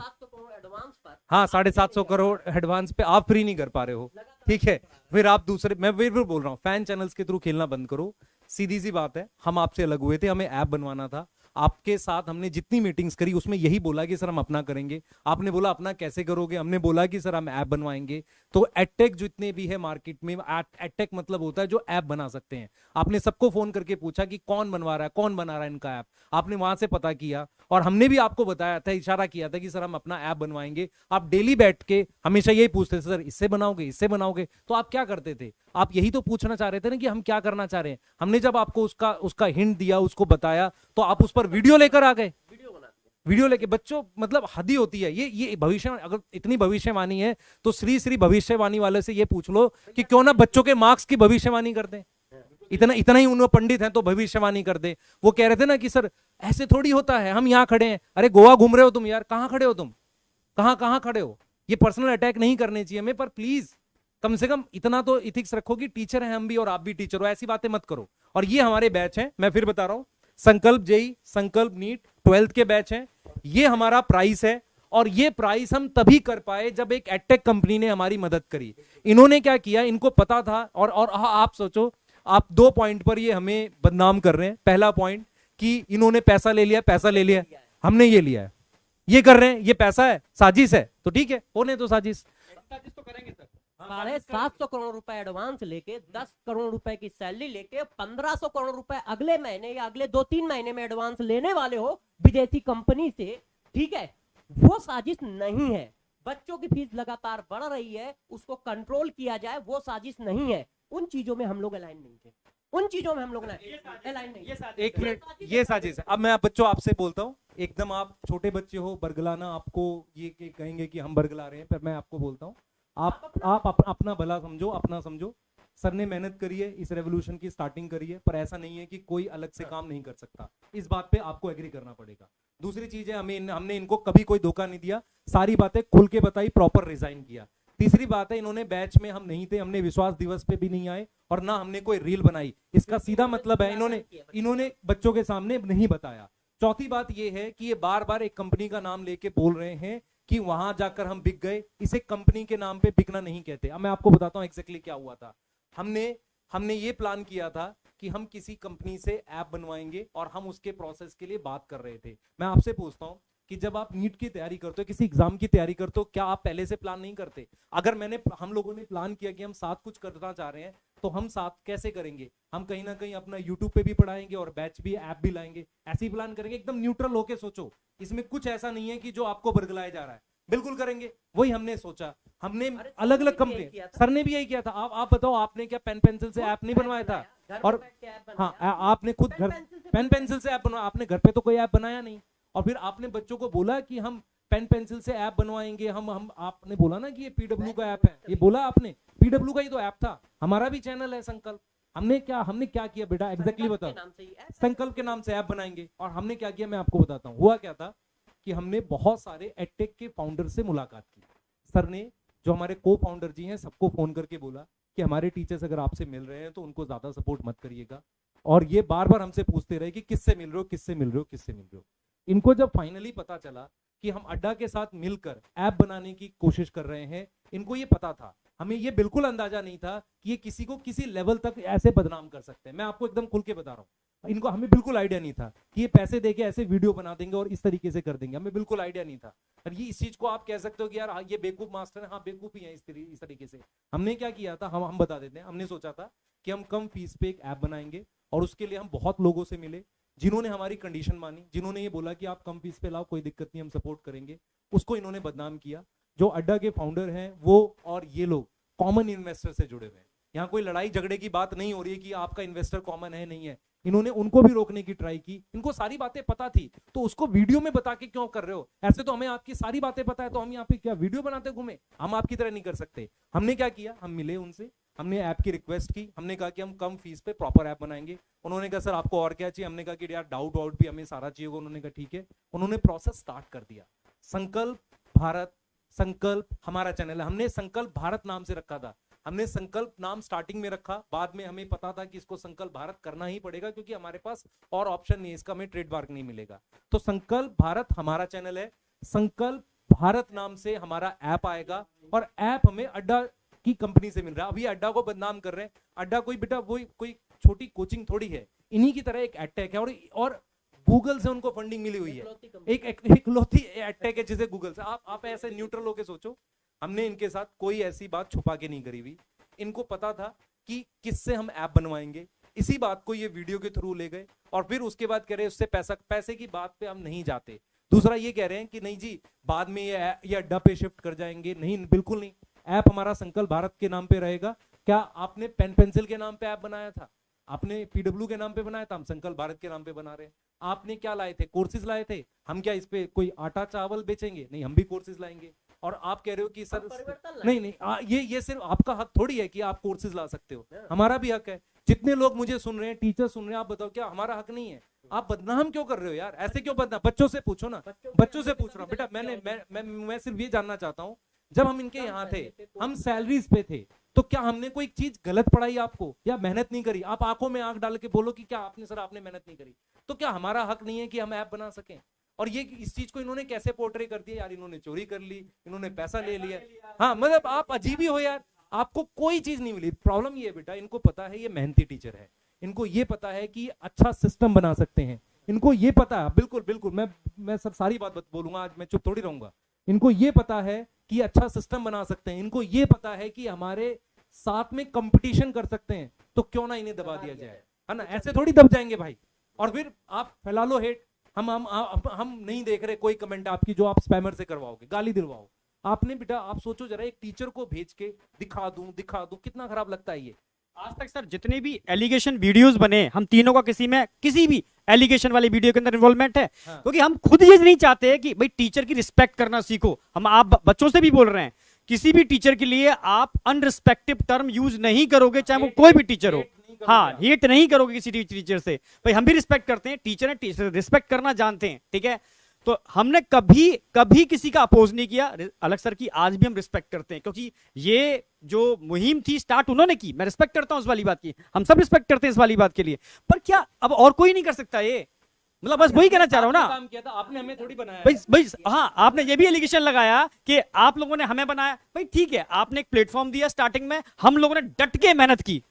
Speaker 1: हाँ 750 करोड़ एडवांस पे आप फ्री नहीं कर पा रहे हो, ठीक है, फिर आप दूसरे, मैं फिर बोल रहा हूँ फैन चैनल्स के थ्रू खेलना बंद करो। सीधी सी बात है, हम आपसे अलग हुए थे, हमें ऐप बनवाना था। आपके साथ हमने जितनी मीटिंग्स करी उसमें यही बोला कि सर हम अपना करेंगे। आपने बोला अपना कैसे करोगे? हमने बोला कि सर हम ऐप बनवाएंगे। तो एडटेक जितने भी है मार्केट में, एडटेक मतलब होता है जो ऐप बना सकते हैं। आपने सबको फोन करके पूछा कि कौन बनवा रहा है, कौन बना रहा है इनका ऐप, आपने वहां से पता किया और हमने भी आपको बताया था, इशारा किया था कि सर हम अपना ऐप बनवाएंगे। आप डेली बैठ के हमेशा यही पूछते थे, सर इससे बनाओगे, इससे बनाओगे। तो आप क्या करते थे? आप यही तो पूछना चाह रहे थे ना कि हम क्या करना चाह रहे हैं। हमने जब आपको उसका हिंट दिया, उसको बताया, तो आप उस पर वीडियो लेकर आ गए। वीडियो लेके बच्चों, मतलब हद ही होती है ये भविष्य। अगर इतनी भविष्यवाणी है तो श्री भविष्यवाणी वाले से ये पूछ लो कि क्यों ना बच्चों के मार्क्स की भविष्यवाणी कर दे। इतना ही उन्होंने पंडित हैं तो भविष्यवाणी कर दे। वो कह रहे थे ना कि सर ऐसे थोड़ी होता है, हम यहाँ खड़े हैं। अरे गोवा घूम रहे हो तुम यार, कहाँ खड़े हो तुम, कहाँ खड़े हो? ये पर्सनल अटैक नहीं करने चाहिए हमें, पर प्लीज कम से कम इतना तो इथिक्स रखो कि टीचर हैं हम भी और आप भी टीचर हो, ऐसी बातें मत करो। और ये हमारे बैच हैं, मैं फिर बता रहा हूं, संकल्प जेई, संकल्प नीट 12th के बैच हैं। ये हमारा प्राइस है और ये प्राइस हम तभी कर पाए जब एक एडटेक कंपनी ने हमारी मदद करी। इन्होंने क्या किया, इनको पता था। और आप सोचो, आप 2 पॉइंट पर ये हमें बदनाम कर रहे हैं। पहला पॉइंट कि इन्होंने पैसा ले लिया, हमने ये लिया है, ये कर रहे हैं, ये पैसा है, साजिश है, तो ठीक है, होने तो साजिश तो करेंगे सर।
Speaker 2: 750 करोड़ रुपए एडवांस लेके 10 करोड़ रुपए की सैलरी लेके 1500 करोड़ रुपए अगले महीने या अगले 2-3 महीने में एडवांस लेने वाले हो विदेशी कंपनी से, ठीक है, वो साजिश नहीं है। बच्चों की फीस लगातार बढ़ रही है, उसको कंट्रोल किया जाए, वो साजिश नहीं है। उन चीजों में हम लोग अलाइन नहीं थे, उन चीजों में हम लोग अलाइन नहीं।
Speaker 1: एक मिनट, ये साजिश है। अब मैं बच्चों आपसे बोलता हूँ, एकदम आप छोटे बच्चे हो, बरगलाना आपको ये कहेंगे कि हम बरगला रहे हैं, पर मैं आपको बोलता हूँ, आप अपना भला समझो, अपना समझो। सर ने मेहनत करी है, इस रेवोल्यूशन की स्टार्टिंग करी है, पर ऐसा नहीं है कि कोई अलग से काम नहीं कर सकता। इस बात पे आपको एग्री करना पड़ेगा। दूसरी चीज है, हमने इनको कभी कोई धोखा नहीं दिया, सारी बातें खुल के बताई, प्रॉपर रिजाइन किया। तीसरी बात है, इन्होंने बैच में हम नहीं थे, हमने विश्वास दिवस पे भी नहीं आए और ना हमने कोई रील बनाई। इसका सीधा मतलब है इन्होंने बच्चों के सामने नहीं बताया। चौथी बात यह है कि ये बार बार एक कंपनी का नाम लेके बोल रहे हैं कि वहां जाकर हम बिक गए। इसे कंपनी के नाम पे बिकना नहीं कहते। अब मैं आपको बताता हूं एग्जैक्टली क्या हुआ था। हमने ये प्लान किया था कि हम किसी कंपनी से ऐप बनवाएंगे और हम उसके प्रोसेस के लिए बात कर रहे थे। मैं आपसे पूछता हूं कि जब आप नीट की तैयारी करते हो, किसी एग्जाम की तैयारी करते हो, क्या आप पहले से प्लान नहीं करते? अगर हम लोगों ने प्लान किया कि हम साथ कुछ करना चाह रहे हैं, तो हम साथ कैसे करेंगे? हम कहीं ना कहीं अपना यूट्यूब पे भी पढ़ाएंगे और बैच भी, ऐप भी लाएंगे, ऐसे ही प्लान करेंगे। एकदम न्यूट्रल होके सोचो, इसमें कुछ ऐसा नहीं है कि जो आपको बरगलाया जा रहा है, बिल्कुल करेंगे। वही हमने सोचा। हमने अलग अलग कंपनी, सर ने भी यही किया था। आप बताओ, आपने क्या पेन पेंसिल से ऐप नहीं बनवाया था? और हाँ, आपने खुद घर पेन पेंसिल से ऐप बनवाया, आपने घर पे तो कोई ऐप बनाया नहीं। और फिर आपने बच्चों को बोला कि हम पेन पेंसिल से ऐप बनवाएंगे हम आपने बोला ना कि ये पीडब्ल्यू का ऐप है, ये बोला आपने, पीडब्ल्यू का ही तो ऐप था, हमारा भी चैनल है संकल्प। हमने क्या किया बेटा, एग्जैक्टली बताओ। संकल्प के नाम से ऐप बनाएंगे, और हमने क्या किया मैं आपको बताता हूँ। हुआ क्या था कि हमने बहुत सारे एडटेक के फाउंडर से मुलाकात की। सर ने, जो हमारे को फाउंडर जी हैं, सबको फोन करके बोला कि हमारे टीचर्स अगर आपसे मिल रहे हैं तो उनको ज्यादा सपोर्ट मत करिएगा, और ये बार बार हमसे पूछते रहे कि किससे मिल रहे हो, किससे मिल रहे हो, किससे मिल रहे हो। इनको जब फाइनली पता चला कि हम अड्डा के साथ मिलकर ऐप बनाने की कोशिश कर रहे हैं, इनको ये पता था, हमें ये बिल्कुल अंदाजा नहीं था कि ये किसी को किसी लेवल तक ऐसे बदनाम कर सकते हैं। मैं आपको एकदम खुल के बता रहा हूँ, इनको, हमें बिल्कुल आइडिया नहीं था कि ये पैसे देके ऐसे वीडियो बना देंगे और इस तरीके से कर देंगे, हमें बिल्कुल आइडिया नहीं था। और ये इस चीज को आप कह सकते हो कि यार ये बेवकूफ मास्टर है, हाँ बेवकूफ ही है इस तरीके से। हमने क्या किया था, हम बता देते हैं। हमने सोचा था कि हम कम फीस पे एक ऐप बनाएंगे, और उसके लिए हम बहुत लोगों से मिले जिन्होंने हमारी कंडीशन मानी, जिन्होंने ये बोला कि आप कम फीस पे लाओ, कोई दिक्कत नहीं, हम सपोर्ट करेंगे। उसको इन्होंने बदनाम किया। जो अड्डा के फाउंडर हैं वो और ये लोग कॉमन इन्वेस्टर से जुड़े हुए हैं। यहाँ कोई लड़ाई झगड़े की बात नहीं हो रही है कि आपका इन्वेस्टर कॉमन है नहीं है। इन्होंने उनको भी रोकने की ट्राई की, इनको सारी बातें पता थी, तो उसको वीडियो में बता के क्यों कर रहे हो? ऐसे तो हमें आपकी सारी बातें पता है, तो हम यहाँ पे क्या वीडियो बनाते घूमे? हम आपकी तरह नहीं कर सकते। हमने क्या किया, हम मिले उनसे, हमने ऐप की रिक्वेस्ट की, हमने कहा कि हम कम फीस पे प्रॉपर ऐप बनाएंगे। उन्होंने कहा सर आपको और क्या चाहिए? हमने कहा कि यार डाउट भी हमें सारा चाहिए होगा। उन्होंने कहा ठीक है। उन्होंने प्रोसेस स्टार्ट कर दिया। संकल्प भारत, संकल्प हमारा चैनल है, हमने संकल्प भारत नाम से रखा था। हमने संकल्प नाम स्टार्टिंग में रखा, बाद में हमें पता था कि इसको संकल्प भारत करना ही पड़ेगा, क्योंकि हमारे पास और ऑप्शन नहीं है, इसका हमें ट्रेडमार्क नहीं मिलेगा। तो संकल्प भारत हमारा चैनल है, संकल्प भारत नाम से हमारा ऐप आएगा, और ऐप हमें अड्डा की कंपनी से मिल रहा है। अभी अड्डा को बदनाम कर रहे हैं, अड्डा कोई बेटा वही कोई छोटी कोचिंग थोड़ी है, इन्हीं की तरह एक एडटेक है, और गूगल से उनको फंडिंग मिली हुई है, एक इकलौती एडटेक है जिसे गूगल से। आप ऐसे न्यूट्रल होके सोचो, हमने इनके साथ कोई ऐसी बात छुपा के नहीं करी हुई। इनको पता था कि किससे हम ऐप बनवाएंगे, इसी बात को ये वीडियो के थ्रू ले गए, और फिर उसके बाद कह रहे उससे पैसे की बात पे हम नहीं जाते। दूसरा ये कह रहे हैं कि नहीं जी बाद में ये अड्डा पे शिफ्ट कर जाएंगे। नहीं, बिल्कुल नहीं, ऐप हमारा संकल्प भारत के नाम पे रहेगा। क्या आपने पेन पेंसिल के नाम पे ऐप बनाया था? आपने पीडब्ल्यू के नाम पे बनाया था? हम संकल्प भारत के नाम पे बना रहे हैं। आपने क्या लाए थे? कोर्सेज लाए थे। हम क्या इस पे कोई आटा चावल बेचेंगे? नहीं, हम भी कोर्सेज लाएंगे। और आप कह रहे हो कि सर नहीं, ये सिर्फ आपका हक थोड़ी है कि आप कोर्सेज ला सकते हो, हमारा भी हक है। जितने लोग मुझे सुन रहे हैं, टीचर सुन रहे हैं, आप बताओ क्या हमारा हक नहीं है? आप बदनाम क्यों कर रहे हो यार? ऐसे क्यों बदनाम? बच्चों से पूछो ना, बच्चों से पूछ रहा हूँ बेटा। मैं सिर्फ ये जानना चाहता हूँ, जब हम इनके यहाँ थे, हम सैलरीज पे थे, तो क्या हमने कोई चीज गलत पढ़ाई आपको, या मेहनत नहीं करी? आप आंखों में आंख डाल के बोलो कि क्या आपने मेहनत नहीं करी। तो क्या हमारा हक नहीं है कि हम ऐप बना सकें? और ये इस चीज को इन्होंने कैसे पोर्ट्रे कर दिया यार, इन्होंने चोरी कर ली, इन्होंने पैसा ले लिया। हाँ मतलब आप अजीब ही हो यार, आपको कोई चीज नहीं मिली। प्रॉब्लम ये है बेटा, इनको पता है ये मेहनती टीचर है, इनको ये पता है कि अच्छा सिस्टम बना सकते हैं, इनको ये पता है। बिल्कुल बिल्कुल, मैं सर सारी बात बोलूंगा आज, मैं चुप थोड़ी रहूंगा। इनको ये पता है कि अच्छा सिस्टम बना सकते हैं, इनको ये पता है कि हमारे साथ में कंपटीशन कर सकते हैं, तो क्यों ना इन्हें दबा दिया जाए, है ना? ऐसे थोड़ी दब जाएंगे भाई। और फिर आप फैला लो हेट। हम नहीं देख रहे कोई कमेंट आपकी जो आप स्पैमर से करवाओगे, गाली दिलवाओ। आपने बेटा आप सोचो जरा, एक टीचर को भेज के दिखा दूं, कितना खराब लगता है ये।
Speaker 3: आज तक सर जितने भी एलिगेशन वीडियोस बने, हम तीनों का किसी भी एलिगेशन वाली वीडियो के अंदर इन्वॉल्वमेंट है, क्योंकि हम खुद ये नहीं चाहते कि भाई टीचर की रिस्पेक्ट करना सीखो। हम आप बच्चों से भी बोल रहे हैं, किसी भी टीचर के लिए आप अनरिस्पेक्टिव टर्म यूज नहीं करोगे, चाहे वो कोई भी टीचर हो। हाँ, हेट नहीं करोगे किसी टीचर से। भाई हम भी रिस्पेक्ट करते हैं, टीचर है, टीचर रिस्पेक्ट करना जानते हैं, ठीक है। तो हमने कभी किसी का अपोज नहीं किया। अलग सर की आज भी हम रिस्पेक्ट करते हैं, क्योंकि ये जो मुहिम थी स्टार्ट उन्होंने की, मैं रिस्पेक्ट करता हूं उस वाली बात की, हम सब रिस्पेक्ट करते हैं इस वाली बात के लिए। पर क्या अब और कोई नहीं कर सकता ये? मतलब बस वही कहना चाह रहा हूं ना,
Speaker 1: काम किया था आपने, हमें थोड़ी बनाया
Speaker 3: भाई। हाँ, आपने ये भी एलिगेशन लगाया कि आप लोगों ने हमें बनाया। भाई ठीक है, आपने एक प्लेटफॉर्म दिया स्टार्टिंग में, हम लोगों ने डट के मेहनत की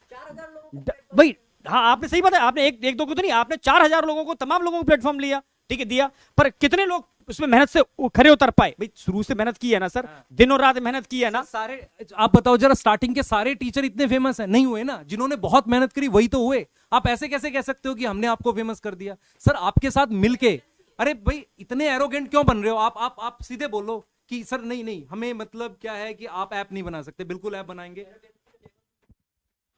Speaker 3: भाई। हाँ, आपने सही बताया, आपने एक दो को तो नहीं, आपने 4000 लोगों को, तमाम लोगों को प्लेटफॉर्म लिया, ठीक है, दिया। पर कितने लोग उसमें मेहनत से खरे उतर पाए? भाई शुरू से मेहनत की है ना सर, दिन और रात मेहनत की है ना।
Speaker 1: सारे आप बताओ जरा, स्टार्टिंग के सारे टीचर इतने फेमस है नहीं हुए ना? जिन्होंने बहुत मेहनत करी वही तो हुए। आप ऐसे कैसे कह सकते हो कि हमने आपको फेमस कर दिया? सर आपके साथ मिलके, अरे भाई इतने एरोगेंट क्यों बन रहे हो आप सीधे बोलो कि सर नहीं हमें मतलब क्या है कि आप ऐप नहीं बना सकते। बिल्कुल ऐप बनाएंगे।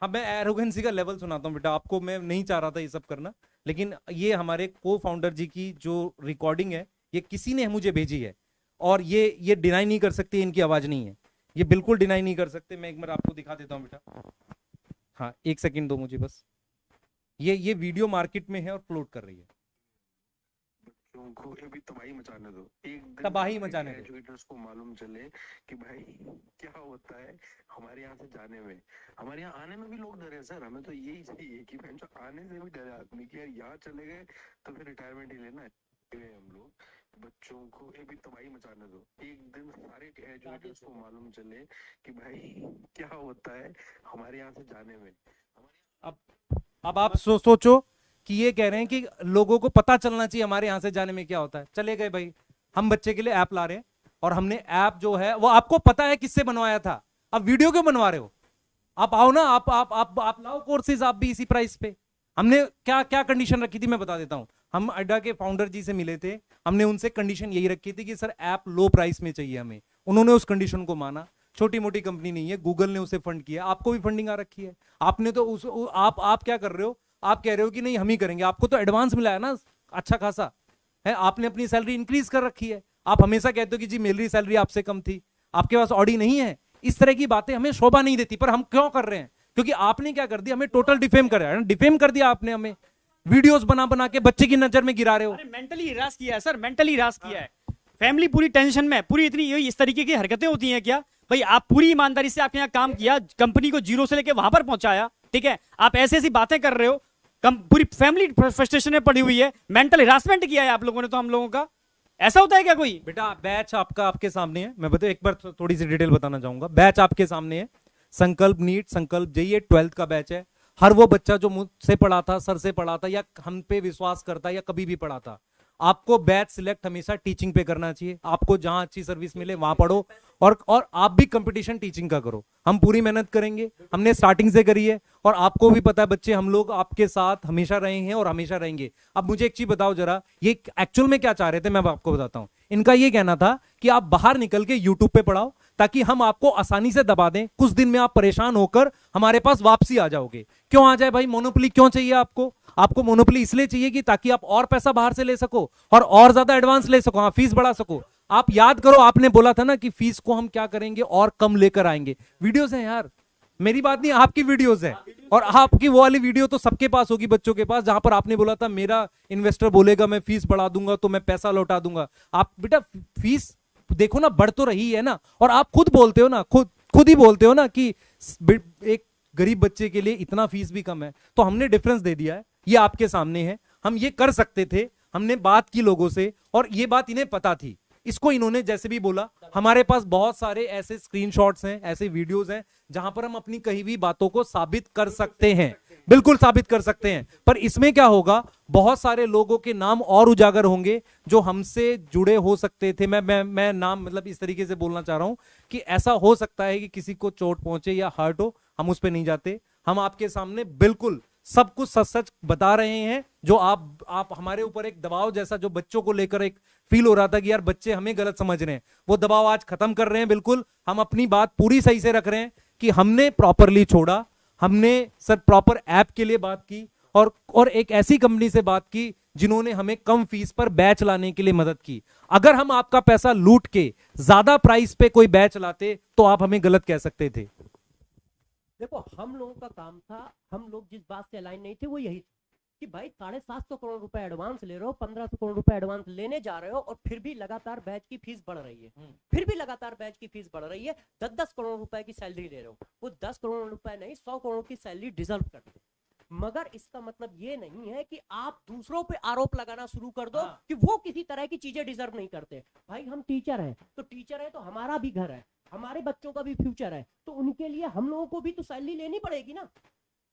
Speaker 1: हाँ, मैं एरोगेंसी का लेवल सुनाता हूँ बेटा आपको। मैं नहीं चाह रहा था ये सब करना, लेकिन ये हमारे को फाउंडर जी की जो रिकॉर्डिंग है, ये किसी ने मुझे भेजी है, और ये डिनाई नहीं कर सकते इनकी आवाज नहीं है, ये बिल्कुल डिनाई नहीं कर सकते। मैं एक बार आपको दिखा देता हूँ बेटा, हाँ एक सेकंड दो मुझे बस। ये वीडियो मार्केट में है और फ्लोट कर रही है।
Speaker 4: बच्चों को अभी तबाही मचाने दो, एक दिन
Speaker 1: तबाही मचाने दो।
Speaker 4: एजुकेटर्स को मालूम चले कि भाई क्या होता है हमारे यहाँ से जाने में। हमारे यहाँ आने में भी लोग डरे हैं सर, हमें तो यही चाहिए कि जो आने से भी डरे आदमी कि यार यहाँ चले गए तो फिर रिटायरमेंट ही लेना है हम लोग। बच्चों को अभी तबाही मचाने दो, एक दिन सारे एजुकेटर्स को मालूम चले कि भाई क्या होता है हमारे यहाँ से जाने में।
Speaker 1: अब आप सोचो कि ये कह रहे हैं कि लोगों को पता चलना चाहिए हमारे यहाँ से जाने में क्या होता है। चले गए भाई, हम बच्चे के लिए ऐप ला रहे हैं और हमने ऐप जो है वो आपको पता है किससे बनवाया था, अब वीडियो क्यों बनवा रहे हो? आप आओ ना, आप लाओ कोर्सेज, आप भी इसी प्राइस पे। हमने क्या क्या कंडीशन रखी थी मैं बता देता हूं। हम अड्डा के फाउंडर जी से मिले थे, हमने उनसे कंडीशन यही रखी थी कि सर ऐप लो प्राइस में चाहिए हमें। उन्होंने उस कंडीशन को माना। छोटी मोटी कंपनी नहीं है, गूगल ने उसे फंड किया, आपको भी फंडिंग आ रखी है। आपने तो आप क्या कर रहे हो, आप कह रहे हो कि नहीं हम ही करेंगे, आपको तो एडवांस मिला है ना अच्छा खासा है, आपने अपनी सैलरी इंक्रीज कर रखी है। आप हमेशा कहते हो कि जी मेरी सैलरी आपसे कम थी, आपके पास ऑडी नहीं है। इस तरह की बातें हमें शोभा नहीं देती, पर हम क्यों कर रहे हैं? क्योंकि आपने क्या कर दिया, हमें टोटल डिफेम कर डिफेम कर दिया आपने, हमें वीडियोस बना बना के बच्चे की नजर में गिरा रहे हो।
Speaker 3: मेंटली हिरास किया है सर, मेंटली हिरास किया है। फैमिली पूरी टेंशन में, पूरी इतनी यही इस तरीके की हरकतें होती हैं क्या भाई? आप पूरी ईमानदारी से आपके यहाँ काम किया, कंपनी को जीरो से लेके वहां पर पहुंचाया, ठीक है? आप ऐसी ऐसी बातें कर रहे हो, पूरी फैमिली फ्रस्ट्रेशन में पड़ी हुई है, मेंटल हिरासमेंट किया है आप लोगों ने तो हम लोगों का। ऐसा होता है क्या कोई?
Speaker 1: बेटा बैच आपका आपके सामने है, मैं बताऊं एक बार थोड़ी सी डिटेल बताना चाहूंगा। बैच आपके सामने है, संकल्प नीट, संकल्प जेईई 12th का बैच है। हर वो बच्चा जो मुझसे पढ़ा था, सर से पढ़ा था, या हम पे विश्वास करता या कभी भी पढ़ा था, आपको बैच सिलेक्ट हमेशा टीचिंग पे करना चाहिए। आपको जहां अच्छी सर्विस मिले वहां पढ़ो, और आप भी कंपटीशन टीचिंग का करो। हम पूरी मेहनत करेंगे, हमने स्टार्टिंग से करी है, और आपको भी पता है बच्चे हम लोग आपके साथ हमेशा रहे हैं और हमेशा रहेंगे। अब मुझे एक चीज बताओ जरा, ये एक्चुअल में क्या चाह रहे थे मैं आपको बताता हूं। इनका ये कहना था कि आप बाहर निकल के यूट्यूब पे पढ़ाओ ताकि हम आपको आसानी से दबा दें, कुछ दिन में आप परेशान होकर हमारे पास वापसी आ जाओगे। क्यों आ जाए भाई? मोनोपोली क्यों चाहिए आपको? आपको मोनोपोली इसलिए चाहिए कि ताकि आप और पैसा बाहर से ले सको और ज्यादा एडवांस ले सको, फीस बढ़ा सको। आप याद करो, आपने बोला था ना कि फीस को हम क्या करेंगे और कम लेकर आएंगे। वीडियोस हैं यार, मेरी बात नहीं, आपकी वीडियोस है। और आपकी वो वाली वीडियो तो सबके पास होगी, बच्चों के पास, जहां पर आपने बोला था मेरा इन्वेस्टर बोलेगा मैं फीस बढ़ा दूंगा तो मैं पैसा लौटा दूंगा। आप बेटा फीस देखो ना, बढ़ तो रही है ना। और आप खुद बोलते हो ना, खुद ही बोलते हो ना कि एक गरीब बच्चे के लिए इतना फीस भी कम है। तो हमने डिफरेंस दे दिया है, ये आपके सामने है। हम ये कर सकते थे, हमने बात की लोगों से और ये बात इन्हें पता थी। इसको इन्होंने जैसे भी बोला, हमारे पास बहुत सारे ऐसे स्क्रीनशॉट्स हैं, ऐसे वीडियोस हैं जहां पर हम अपनी कही हुई बातों को साबित कर सकते हैं, बिल्कुल साबित कर सकते हैं। पर इसमें क्या होगा, बहुत सारे लोगों के नाम और उजागर होंगे जो हमसे जुड़े हो सकते थे। मैं नाम मतलब इस तरीके से बोलना चाह रहा हूं कि ऐसा हो सकता है कि किसी को चोट पहुंचे या हर्ट हो, हम उस पर नहीं जाते। हम आपके सामने बिल्कुल सब कुछ सच सच बता रहे हैं। जो आप हमारे ऊपर एक दबाव जैसा जो बच्चों को लेकर एक फील हो रहा था कि यार बच्चे हमें गलत समझ रहे हैं, वो दबाव आज खत्म कर रहे हैं। बिल्कुल हम अपनी बात पूरी सही से रख रहे हैं कि हमने प्रॉपरली छोड़ा, हमने सर प्रॉपर ऐप के लिए बात की और एक ऐसी कंपनी से बात की जिन्होंने हमें कम फीस पर बैच लाने के लिए मदद की। अगर हम आपका पैसा लूट के ज्यादा प्राइस पे कोई बैच लाते तो आप हमें गलत कह सकते थे।
Speaker 2: देखो हम लोगों का काम था, हम लोग जिस बात से अलाइन नहीं थे वो यही कि भाई 750 करोड़ रुपए एडवांस ले रहे हो, 1500 करोड़ रुपए एडवांस लेने जा रहे हो और फिर भी लगातार बैच की फीस बढ़ रही है, फिर भी लगातार बैच की फीस बढ़ रही है। 10-10 करोड़ रुपए की सैलरी ले रहे हो, वो 10 करोड़ रुपए नहीं 100 करोड़ की सैलरी डिजर्व करते हो। मगर इसका मतलब ये नहीं है कि आप दूसरों पे आरोप लगाना शुरू कर दो कि वो किसी तरह की चीजें डिजर्व नहीं करते। भाई हम टीचर हैं तो टीचर है तो हमारा भी घर है, हमारे बच्चों का भी फ्यूचर है, तो उनके लिए हम लोगों को भी तो सैलरी लेनी पड़ेगी ना।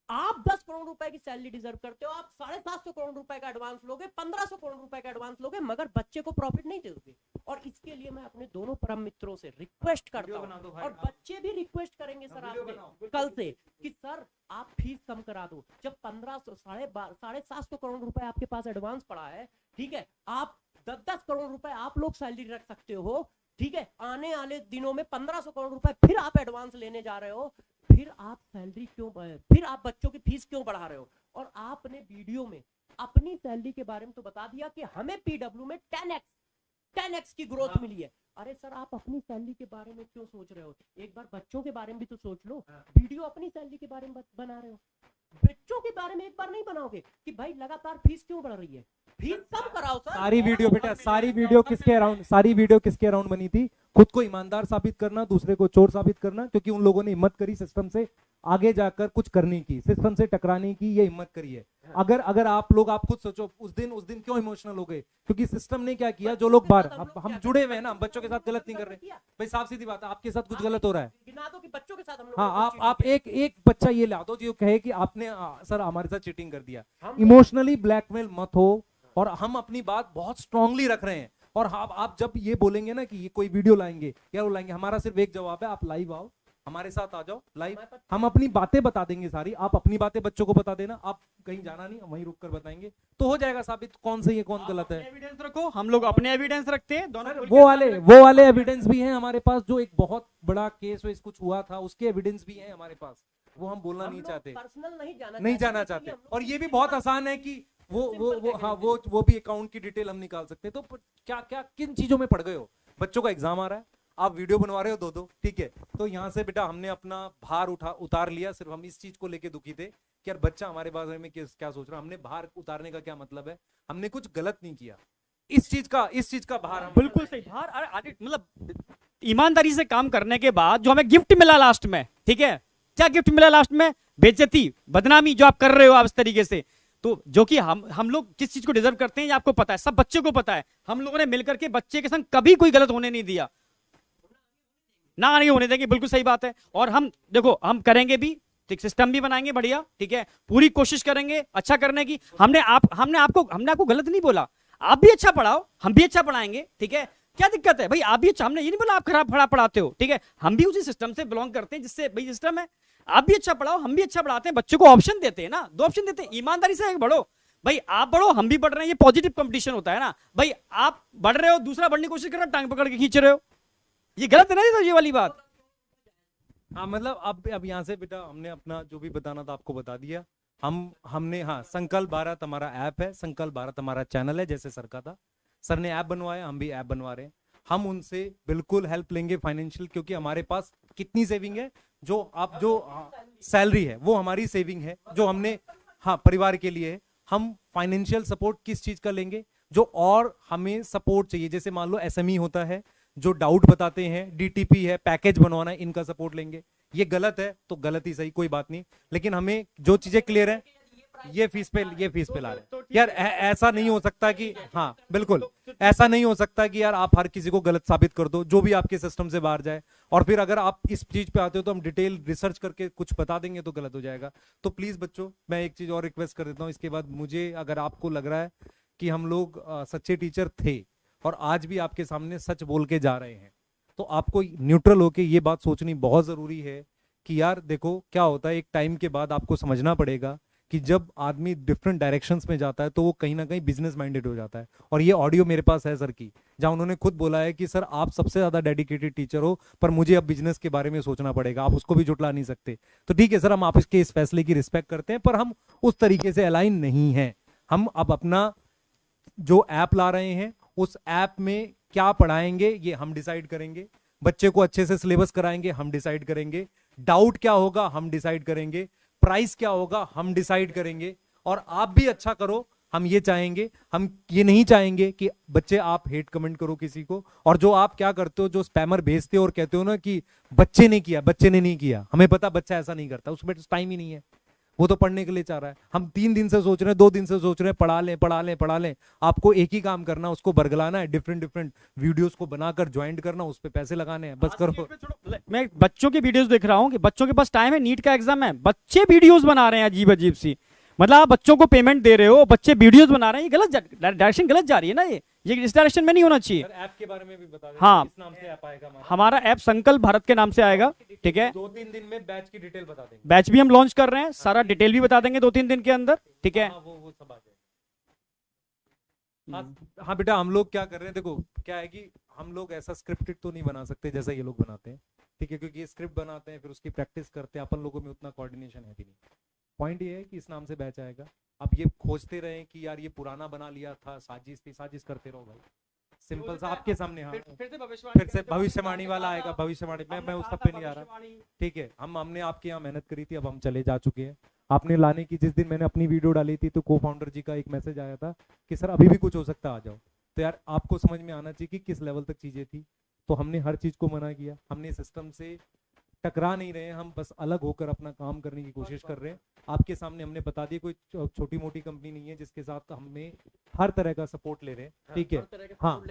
Speaker 2: आप 10 करोड़ रुपए की सैलरी डिजर्व करते हो, आप 750 करोड़ रुपए का एडवांस लोगे, 1500 करोड़ रुपए का एडवांस लोगे, मगर बच्चे को प्रॉफिट नहीं दोगे। और इसके लिए मैं अपने दोनों परम मित्रों से रिक्वेस्ट करता हूं और बच्चे भी रिक्वेस्ट करेंगे सर आपसे कल से कि सर आप फीस कम करा दो। जब 750 करोड़ रुपए आपके पास एडवांस पड़ा है, ठीक है, आप 10-10 करोड़ रुपए आप लोग सैलरी रख सकते हो, ठीक है, आने वाले दिनों में 1500 करोड़ रुपए फिर आप एडवांस लेने जा रहे हो, फिर आप सैलरी क्यों, फिर आप बच्चों की फीस क्यों बढ़ा रहे हो? और आपने वीडियो में अपनी सैलरी के बारे में तो बता दिया कि हमें पीडब्ल्यू में 10x की ग्रोथ मिली है। अरे सर आप अपनी सैलरी के बारे में क्यों सोच रहे हो? एक बार बच्चों के बारे में भी तो सोच लो। वीडियो अपनी सैलरी के बारे में बना रहे हो, बच्चों के बारे में एक बार नहीं बनाओगे कि भाई लगातार फीस क्यों बढ़ रही है? फीस कम कराओ सर।
Speaker 1: सारी वीडियो बेटा, सारी वीडियो किसके अराउंड बनी थी? खुद को ईमानदार साबित करना, दूसरे को चोर साबित करना, क्योंकि उन लोगों ने हिम्मत करी सिस्टम से आगे जाकर कुछ करने की, सिस्टम से टकराने की, ये हिम्मत करी है। अगर आप लोग, आप खुद सोचो, उस दिन क्यों इमोशनल हो गए? क्योंकि सिस्टम ने क्या किया, जो लोग बाहर, अब हम जुड़े हुए हैं ना, हम बच्चों के साथ गलत नहीं कर रहे भाई, साफ सीधी बात है, आपके साथ कुछ गलत हो रहा है।
Speaker 2: गिना दो कि बच्चों के साथ हम लोग
Speaker 1: हाँ, आप एक बच्चा ये ला दो जो कहे कि आपने सर हमारे साथ चीटिंग कर दिया। इमोशनली ब्लैकमेल मत हो, और हम अपनी बात बहुत स्ट्रांगली रख रहे हैं। और आप जब ये बोलेंगे ना कि ये कोई वीडियो लाएंगे या वो लाएंगे, हमारा सिर्फ एक जवाब है, आप लाइव आओ, हमारे साथ आ जाओ लाइव, हम अपनी बातें बता देंगे सारी। आप अपनी बातें बच्चों को बता देना, आप कहीं जाना नहीं, वहीं रुक कर बताएंगे, तो हो जाएगा साबित कौन सही है कौन गलत है।
Speaker 3: एविडेंस रखो, हम लोग अपने एविडेंस रखते हैं दोनों।
Speaker 1: वो वाले एविडेंस भी हैं हमारे पास, जो एक बहुत बड़ा केस वेस कुछ हुआ था, उसके एविडेंस भी हैं हमारे पास, वो हम बोलना नहीं चाहते,
Speaker 2: पर्सनल
Speaker 1: नहीं जाना चाहते। और ये भी बहुत आसान है कि वो भी अकाउंट की डिटेल हम निकाल सकते हैं। तो क्या किन चीजों में पड़ गए हो? बच्चों का एग्जाम आ रहा है, आप वीडियो बनवा रहे हो दो, ठीक है, तो यहाँ से बेटा हमने अपना भार उतार लिया। सिर्फ हम इस चीज को लेके दुखी थे कि यार बच्चा हमारे बारे में क्या सोच रहा है। हमने भार उतारने का क्या मतलब है, हमने कुछ गलत नहीं किया। इस चीज का भार हम
Speaker 3: बिल्कुल सही भार। अरे मतलब ईमानदारी से काम करने के बाद जो हमें गिफ्ट मिला लास्ट में, ठीक है, क्या गिफ्ट मिला लास्ट में? बेइज्जती, बदनामी जो आप कर रहे हो आप इस तरीके से। तो जो कि हम लोग किस चीज को डिजर्व करते हैं ये आपको पता है, सब बच्चे को पता है। हम लोगों ने मिलकर के बच्चे के संग कभी कोई गलत होने नहीं दिया, ना नहीं होने देंगे, बिल्कुल सही बात है। और हम देखो, हम करेंगे भी, ठीक, सिस्टम भी बनाएंगे बढ़िया, ठीक है, पूरी कोशिश करेंगे अच्छा करने की। हमने आपको गलत नहीं बोला, आप भी अच्छा पढ़ाओ, हम भी अच्छा पढ़ाएंगे, ठीक है, क्या दिक्कत है भाई? आप भी अच्छा, हमने ये नहीं बोला आप खराब पढ़ाते हो, ठीक है, हम भी उसी सिस्टम से बिलोंग करते हैं जिससे भाई सिस्टम है। आप भी अच्छा पढ़ाओ, हम भी अच्छा पढ़ाते हैं, बच्चों को ऑप्शन देते हैं ना, 2 ऑप्शन देते हैं, ईमानदारी से बढ़ो भाई, आप बढ़ो हम भी बढ़ रहे हैं, ये पॉजिटिव कंपटीशन होता है ना भाई। आप बढ़ रहे हो, दूसरा बढ़ने की कोशिश कर रहा है, टांग पकड़ के खींच रहे हो, ये गलत है ना, ये वाली बात।
Speaker 1: हाँ, मतलब अब यहाँ से बेटा हमने अपना जो भी बताना था आपको बता दिया। हमने हाँ, संकल्प भारत हमारा ऐप है, संकल्प भारत हमारा चैनल है, जैसे सर का था, सर ने ऐप बनवाया, हम भी ऐप बनवा रहे हैं। हम उनसे बिल्कुल हेल्प लेंगे फाइनेंशियल, क्योंकि हमारे पास कितनी सेविंग है, जो सैलरी है वो हमारी सेविंग है, जो हमने हाँ परिवार के लिए है। हम फाइनेंशियल सपोर्ट किस चीज का लेंगे, जो और हमें सपोर्ट चाहिए, जैसे मान लो एसएमई होता है, जो डाउट बताते हैं, डीटीपी है, पैकेज बनवाना है, इनका सपोर्ट लेंगे। ये गलत है तो गलत ही सही, कोई बात नहीं, लेकिन हमें जो चीजें क्लियर है, ये फीस पे ला रहे हैं यार। ऐसा नहीं हो सकता कि, हाँ बिल्कुल ऐसा नहीं हो सकता कि यार आप हर किसी को गलत साबित कर दो, जो भी आपके सिस्टम से बाहर जाए। और फिर अगर आप इस चीज पे आते हो तो हम डिटेल रिसर्च करके कुछ बता देंगे तो गलत हो जाएगा। तो प्लीज बच्चों, मैं एक चीज और रिक्वेस्ट कर देता हूँ, इसके बाद मुझे, अगर आपको लग रहा है कि हम लोग सच्चे टीचर थे और आज भी आपके सामने सच बोल के जा रहे हैं, तो आपको न्यूट्रल होके ये बात सोचनी बहुत जरूरी है कि यार देखो क्या होता है, एक टाइम के बाद आपको समझना पड़ेगा कि जब आदमी डिफरेंट डायरेक्शंस में जाता है तो वो कहीं ना कहीं बिजनेस माइंडेड हो जाता है। और ये ऑडियो मेरे पास है सर की, जहां उन्होंने खुद बोला है कि सर आप सबसे ज्यादा डेडिकेटेड टीचर हो, पर मुझे अब बिजनेस के बारे में सोचना पड़ेगा, आप उसको भी जुटला नहीं सकते। तो ठीक है सर, हम आपके इस फैसले की रिस्पेक्ट करते हैं, पर हम उस तरीके से अलाइन नहीं है। हम अब अपना जो ऐप ला रहे हैं, उस ऐप में क्या पढ़ाएंगे ये हम डिसाइड करेंगे, बच्चे को अच्छे से सिलेबस कराएंगे हम डिसाइड करेंगे, डाउट क्या होगा हम डिसाइड करेंगे, प्राइस क्या होगा हम डिसाइड करेंगे। और आप भी अच्छा करो, हम ये चाहेंगे, हम ये नहीं चाहेंगे कि बच्चे आप हेट कमेंट करो किसी को। और जो आप क्या करते हो, जो स्पैमर भेजते हो और कहते हो ना कि बच्चे ने किया, बच्चे ने नहीं किया, हमें पता बच्चा ऐसा नहीं करता, उसमें टाइम ही नहीं है, वो तो पढ़ने के लिए चाह रहा है। हम 3 दिन से सोच रहे हैं, 2 दिन से सोच रहे हैं, पढ़ा लें। आपको एक ही काम करना, उसको बरगलाना है, डिफरेंट वीडियोस को बनाकर ज्वाइंट करना, उस पर पैसे लगाने हैं, बस करो।
Speaker 3: मैं बच्चों के वीडियोस देख रहा हूँ कि बच्चों के पास टाइम है, नीट का एग्जाम है, बच्चे वीडियोस बना रहे हैं अजीब अजीब सी। मतलब आप बच्चों को पेमेंट दे रहे हो, बच्चे वीडियोस बना रहे हैं, ये गलत डायरेक्शन गलत जा रही है ना, ये इस डायरेक्शन में नहीं होना चाहिए।
Speaker 1: ऐप के बारे में भी बता दें,
Speaker 3: हाँ,
Speaker 1: किस नाम से ऐप आएगा
Speaker 3: हमारा ऐप संकल्प भारत के नाम से आएगा, ठीक है।
Speaker 1: 2-3 दिन में बैच की डिटेल बता देंगे,
Speaker 3: बैच भी हम लॉन्च कर रहे हैं, सारा डिटेल भी बता देंगे 2-3 दिन के अंदर, ठीक है।
Speaker 1: वो सब आ जाए। हाँ बेटा, हम लोग क्या कर रहे हैं, देखो क्या है कि हम लोग ऐसा स्क्रिप्टेड तो नहीं बना सकते जैसा ये लोग बनाते हैं, ठीक है, क्योंकि ये स्क्रिप्ट बनाते हैं फिर उसकी प्रैक्टिस करते हैं, अपन लोगों में उतना कोऑर्डिनेशन है भी नहीं। पॉइंट ये है कि इस नाम से बैच आएगा, आप ये खोजते रहें कि यार ये पुराना बना लिया था, साजिश थी, साजिश करते रहो भाई, सिंपल सा आपके सामने। हाँ,
Speaker 3: फिर से भविष्यवाणी
Speaker 1: फिर से भविष्यवाणी वाला आएगा, भविष्यवाणी मैं उस सब पे नहीं आ रहा। ठीक है, हमने आपके यहाँ मेहनत करी थी, अब हम चले जा चुके हैं। आपने लाने की जिस दिन मैंने अपनी वीडियो डाली थी तो को फाउंडर जी का एक मैसेज आया था कि सर अभी भी कुछ हो सकता है, आ जाओ। तो यार आपको समझ में आना चाहिए कि किस लेवल तक चीजें थी। तो हमने हर चीज को मना किया, हमने सिस्टम से टकरा नहीं रहे हैं, हम बस अलग होकर अपना काम करने की कोशिश कर रहे हैं। आपके सामने हमने बता दिया, कोई छोटी मोटी कंपनी नहीं है जिसके साथ हमें हर तरह का सपोर्ट ले रहे हैं। ठीक है, हाँ,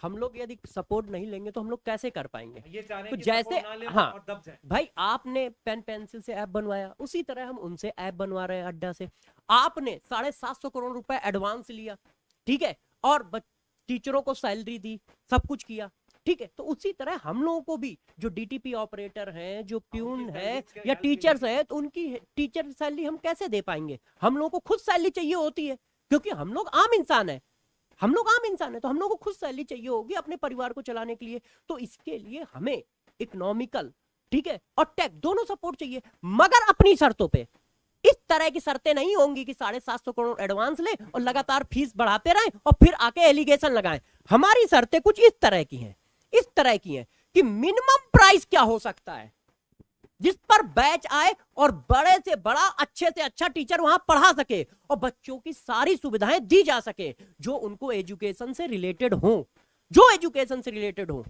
Speaker 2: हम लोग यदि सपोर्ट नहीं लेंगे तो हम लोग कैसे कर पाएंगे?
Speaker 1: ये चाह रहे
Speaker 2: तो
Speaker 1: हैं कि
Speaker 2: जैसे
Speaker 1: support ना लें
Speaker 2: हाँ
Speaker 1: और दब जाएं।
Speaker 2: भाई, आपने पेन पेंसिल से ऐप बनवाया, उसी तरह हम उनसे ऐप बनवा रहे हैं अड्डा से। आपने 750 करोड़ रुपए एडवांस लिया, ठीक है, और टीचरों को सैलरी दी, सब कुछ किया, ठीक है। तो उसी तरह हम लोगों को भी जो डीटीपी ऑपरेटर हैं, जो प्यून है या टीचर्स है, तो उनकी टीचर सैलरी हम कैसे दे पाएंगे? हम लोगों को खुद सैलरी चाहिए होती है, क्योंकि हम लोग आम इंसान है, हम लोग आम इंसान है, तो हम लोग को खुद सैलरी चाहिए होगी अपने परिवार को चलाने के लिए। तो इसके लिए हमें इकोनॉमिकल, ठीक है, और टेक दोनों सपोर्ट चाहिए, मगर अपनी शर्तों पे। इस तरह की शर्तें नहीं होंगी कि 750 करोड़ एडवांस ले और लगातार फीस बढ़ाते रहें और फिर आके एलिगेशन लगाएं। हमारी शर्तें कुछ इस तरह की हैं, इस तरह की हैं कि मिनिमम प्राइस क्या हो सकता है जिस पर बैच आए और बड़े से बड़ा, अच्छे से अच्छा टीचर वहां पढ़ा सके और बच्चों की सारी सुविधाएं दी जा सके जो उनको एजुकेशन से रिलेटेड हो, जो एजुकेशन से रिलेटेड हो,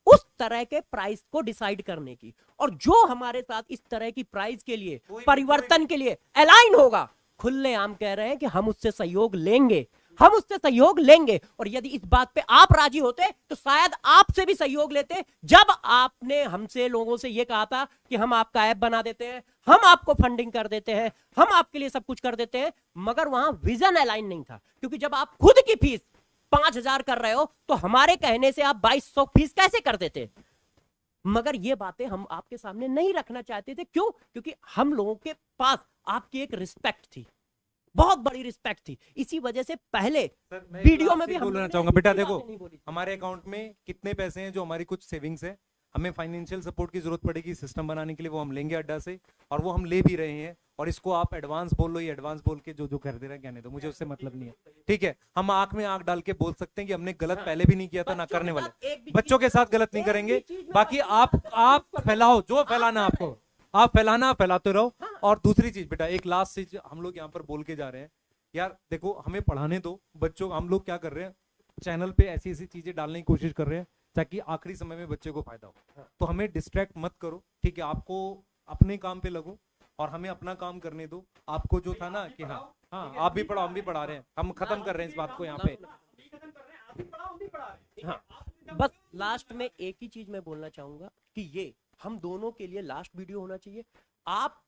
Speaker 2: उस तरह के प्राइस को डिसाइड करने की। और जो हमारे साथ इस तरह की प्राइस के लिए, परिवर्तन के लिए अलाइन होगा, खुलेआम कह रहे हैं कि हम उससे सहयोग लेंगे, हम उससे सहयोग लेंगे। और यदि इस बात पे आप राजी होते तो शायद आपसे भी सहयोग लेते। जब आपने हमसे, लोगों से ये कहा था कि हम आपका ऐप बना देते हैं, हम आपको फंडिंग कर देते हैं, हम आपके लिए सब कुछ कर देते हैं, मगर वहां विजन अलाइन नहीं था। क्योंकि जब आप खुद की फीस 5,000 कर रहे हो तो हमारे कहने से आप 2,200 फीस कैसे कर देते? मगर ये बातें हम आपके सामने नहीं रखना चाहते थे। क्यों? क्योंकि हम लोगों के पास आपकी एक रिस्पेक्ट थी, बहुत बड़ी रिस्पेक्ट थी। इसी वजह से पहले वीडियो में भी हम
Speaker 1: बोलना चाहूंगा, बेटा देखो हमारे अकाउंट में कितने पैसे हैं, जो हमारी कुछ सेविंग्स है, हमें फाइनेंशियल सपोर्ट की जरूरत पड़ेगी सिस्टम बनाने के लिए, वो हम लेंगे अड्डा से, और वो हम ले भी रहे हैं। और इसको आप एडवांस बोल लो, ये एडवांस बोल के जो कर दे रहा है, कहने दो, मुझे उससे मतलब नहीं है। ठीक है, हम आंख में आंख डाल के बोल सकते हैं कि हमने गलत पहले भी नहीं किया था, ना करने वाले, बच्चों के साथ गलत नहीं करेंगे। बाकी आप फैलाओ, जो फैलाना आपको, आप फैलाते रहो। और दूसरी चीज बेटा, एक लास्ट चीज हम लोग यहाँ पर बोल के जा रहे हैं, यार देखो हमें पढ़ाने दो बच्चों। हम लोग क्या कर रहे हैं, चैनल पे ऐसी ऐसी चीजें डालने की कोशिश कर रहे हैं ताकि आखिरी समय में बच्चे को फायदा हो। तो हमें डिस्ट्रैक्ट मत करो, ठीक है, आपको अपने काम पे लगो और हमें अपना काम करने दो। आपको जो था ना कि हाँ आप भी पढ़ाओ, हम भी पढ़ा रहे हैं, हम खत्म कर रहे हैं इस बात को यहाँ पे।
Speaker 2: हाँ, बस लास्ट में एक ही चीज मैं बोलना चाहूंगा कि ये हम दोनों के लिए लास्ट वीडियो होना चाहिए। आप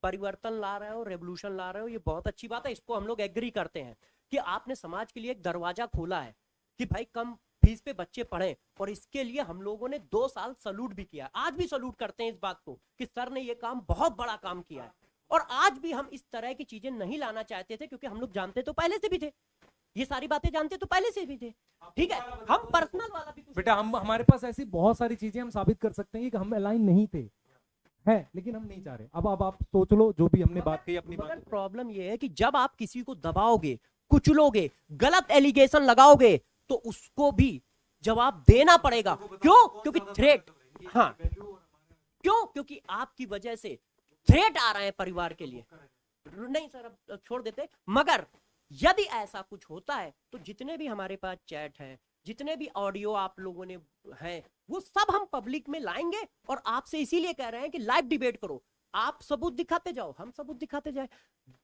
Speaker 2: परिवर्तन ला रहे हो, रेवोल्यूशन ला रहे हो, ये बहुत अच्छी बात है, इसको हम लोग एग्री करते हैं कि आपने समाज के लिए एक दरवाजा खोला है कि भाई कम फीस पे बच्चे पढ़ें। और इसके लिए हम लोगों ने 2 साल सलूट भी किया, आज भी सलूट करते हैं इस बात को कि सर ने ये काम, बहुत बड़ा काम किया है। और आज भी हम इस तरह की चीजें नहीं लाना चाहते थे, क्योंकि हम लोग जानते तो पहले से भी थे, ये सारी बातें जानते तो पहले से भी थे। ठीक है, हम पर्सनल वाला भी
Speaker 1: बेटा, हम हमारे पास ऐसी बहुत सारी चीजें हम साबित कर सकते हैं कि हम अलाइन नहीं थे, है, लेकिन हम नहीं चाह रहे। अब आप सोच लो, जो भी हमने बात कही अपनी बात।
Speaker 2: प्रॉब्लम ये है कि जब आप किसी को दबाओगे, कुचलोगे, गलत एलिगेशन लगाओगे, तो उसको भी जवाब देना पड़ेगा। क्यों? क्योंकि थ्रेट, हाँ, क्यों? क्योंकि आपकी वजह से थ्रेट आ रहे हैं परिवार के लिए। नहीं सर, अब छोड़ देते। मगर यदि ऐसा कुछ होता है तो जितने भी हमारे पास चैट है, जितने भी ऑडियो आप लोगों ने हैं, वो सब हम पब्लिक में लाएंगे। और आपसे इसीलिए कह रहे हैं कि लाइव डिबेट करो, आप सबूत दिखाते जाओ, हम सबूत दिखाते जाए,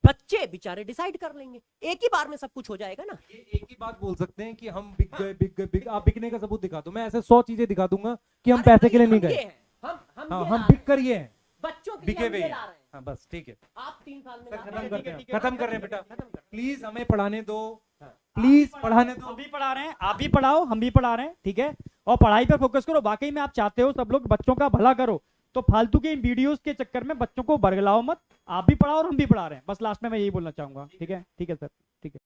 Speaker 2: बच्चे बेचारे डिसाइड कर लेंगे, एक ही बार में सब कुछ हो जाएगा ना।
Speaker 1: ये एक ही बात बोल सकते हैं कि हम बिक गए। आप बिकने का सबूत दिखा दो, मैं ऐसे 100 चीजें दिखा दूंगा कि हम पैसे के लिए नहीं गए। हम बिक कर ये हैं,
Speaker 2: बच्चों के
Speaker 1: बिके
Speaker 2: लिए
Speaker 1: हुए।
Speaker 2: हाँ,
Speaker 1: हाँ बस ठीक है,
Speaker 2: आप 3 साल में
Speaker 1: खत्म कर रहे हैं, खत्म कर रहे हैं बेटा, प्लीज हमें पढ़ाने दो, प्लीज पढ़ाने दो।
Speaker 3: हम भी पढ़ा रहे हैं, आप भी पढ़ाओ, हम भी पढ़ा रहे हैं, ठीक है। और पढ़ाई पर फोकस करो। वाकई में आप चाहते हो सब लोग बच्चों का भला करो, तो फालतू के इन वीडियोस के चक्कर में बच्चों को बरगलाओ मत। आप भी पढ़ाओ और हम भी पढ़ा रहे हैं। बस लास्ट में मैं यही बोलना चाहूंगा। ठीक है, ठीक है सर, ठीक है।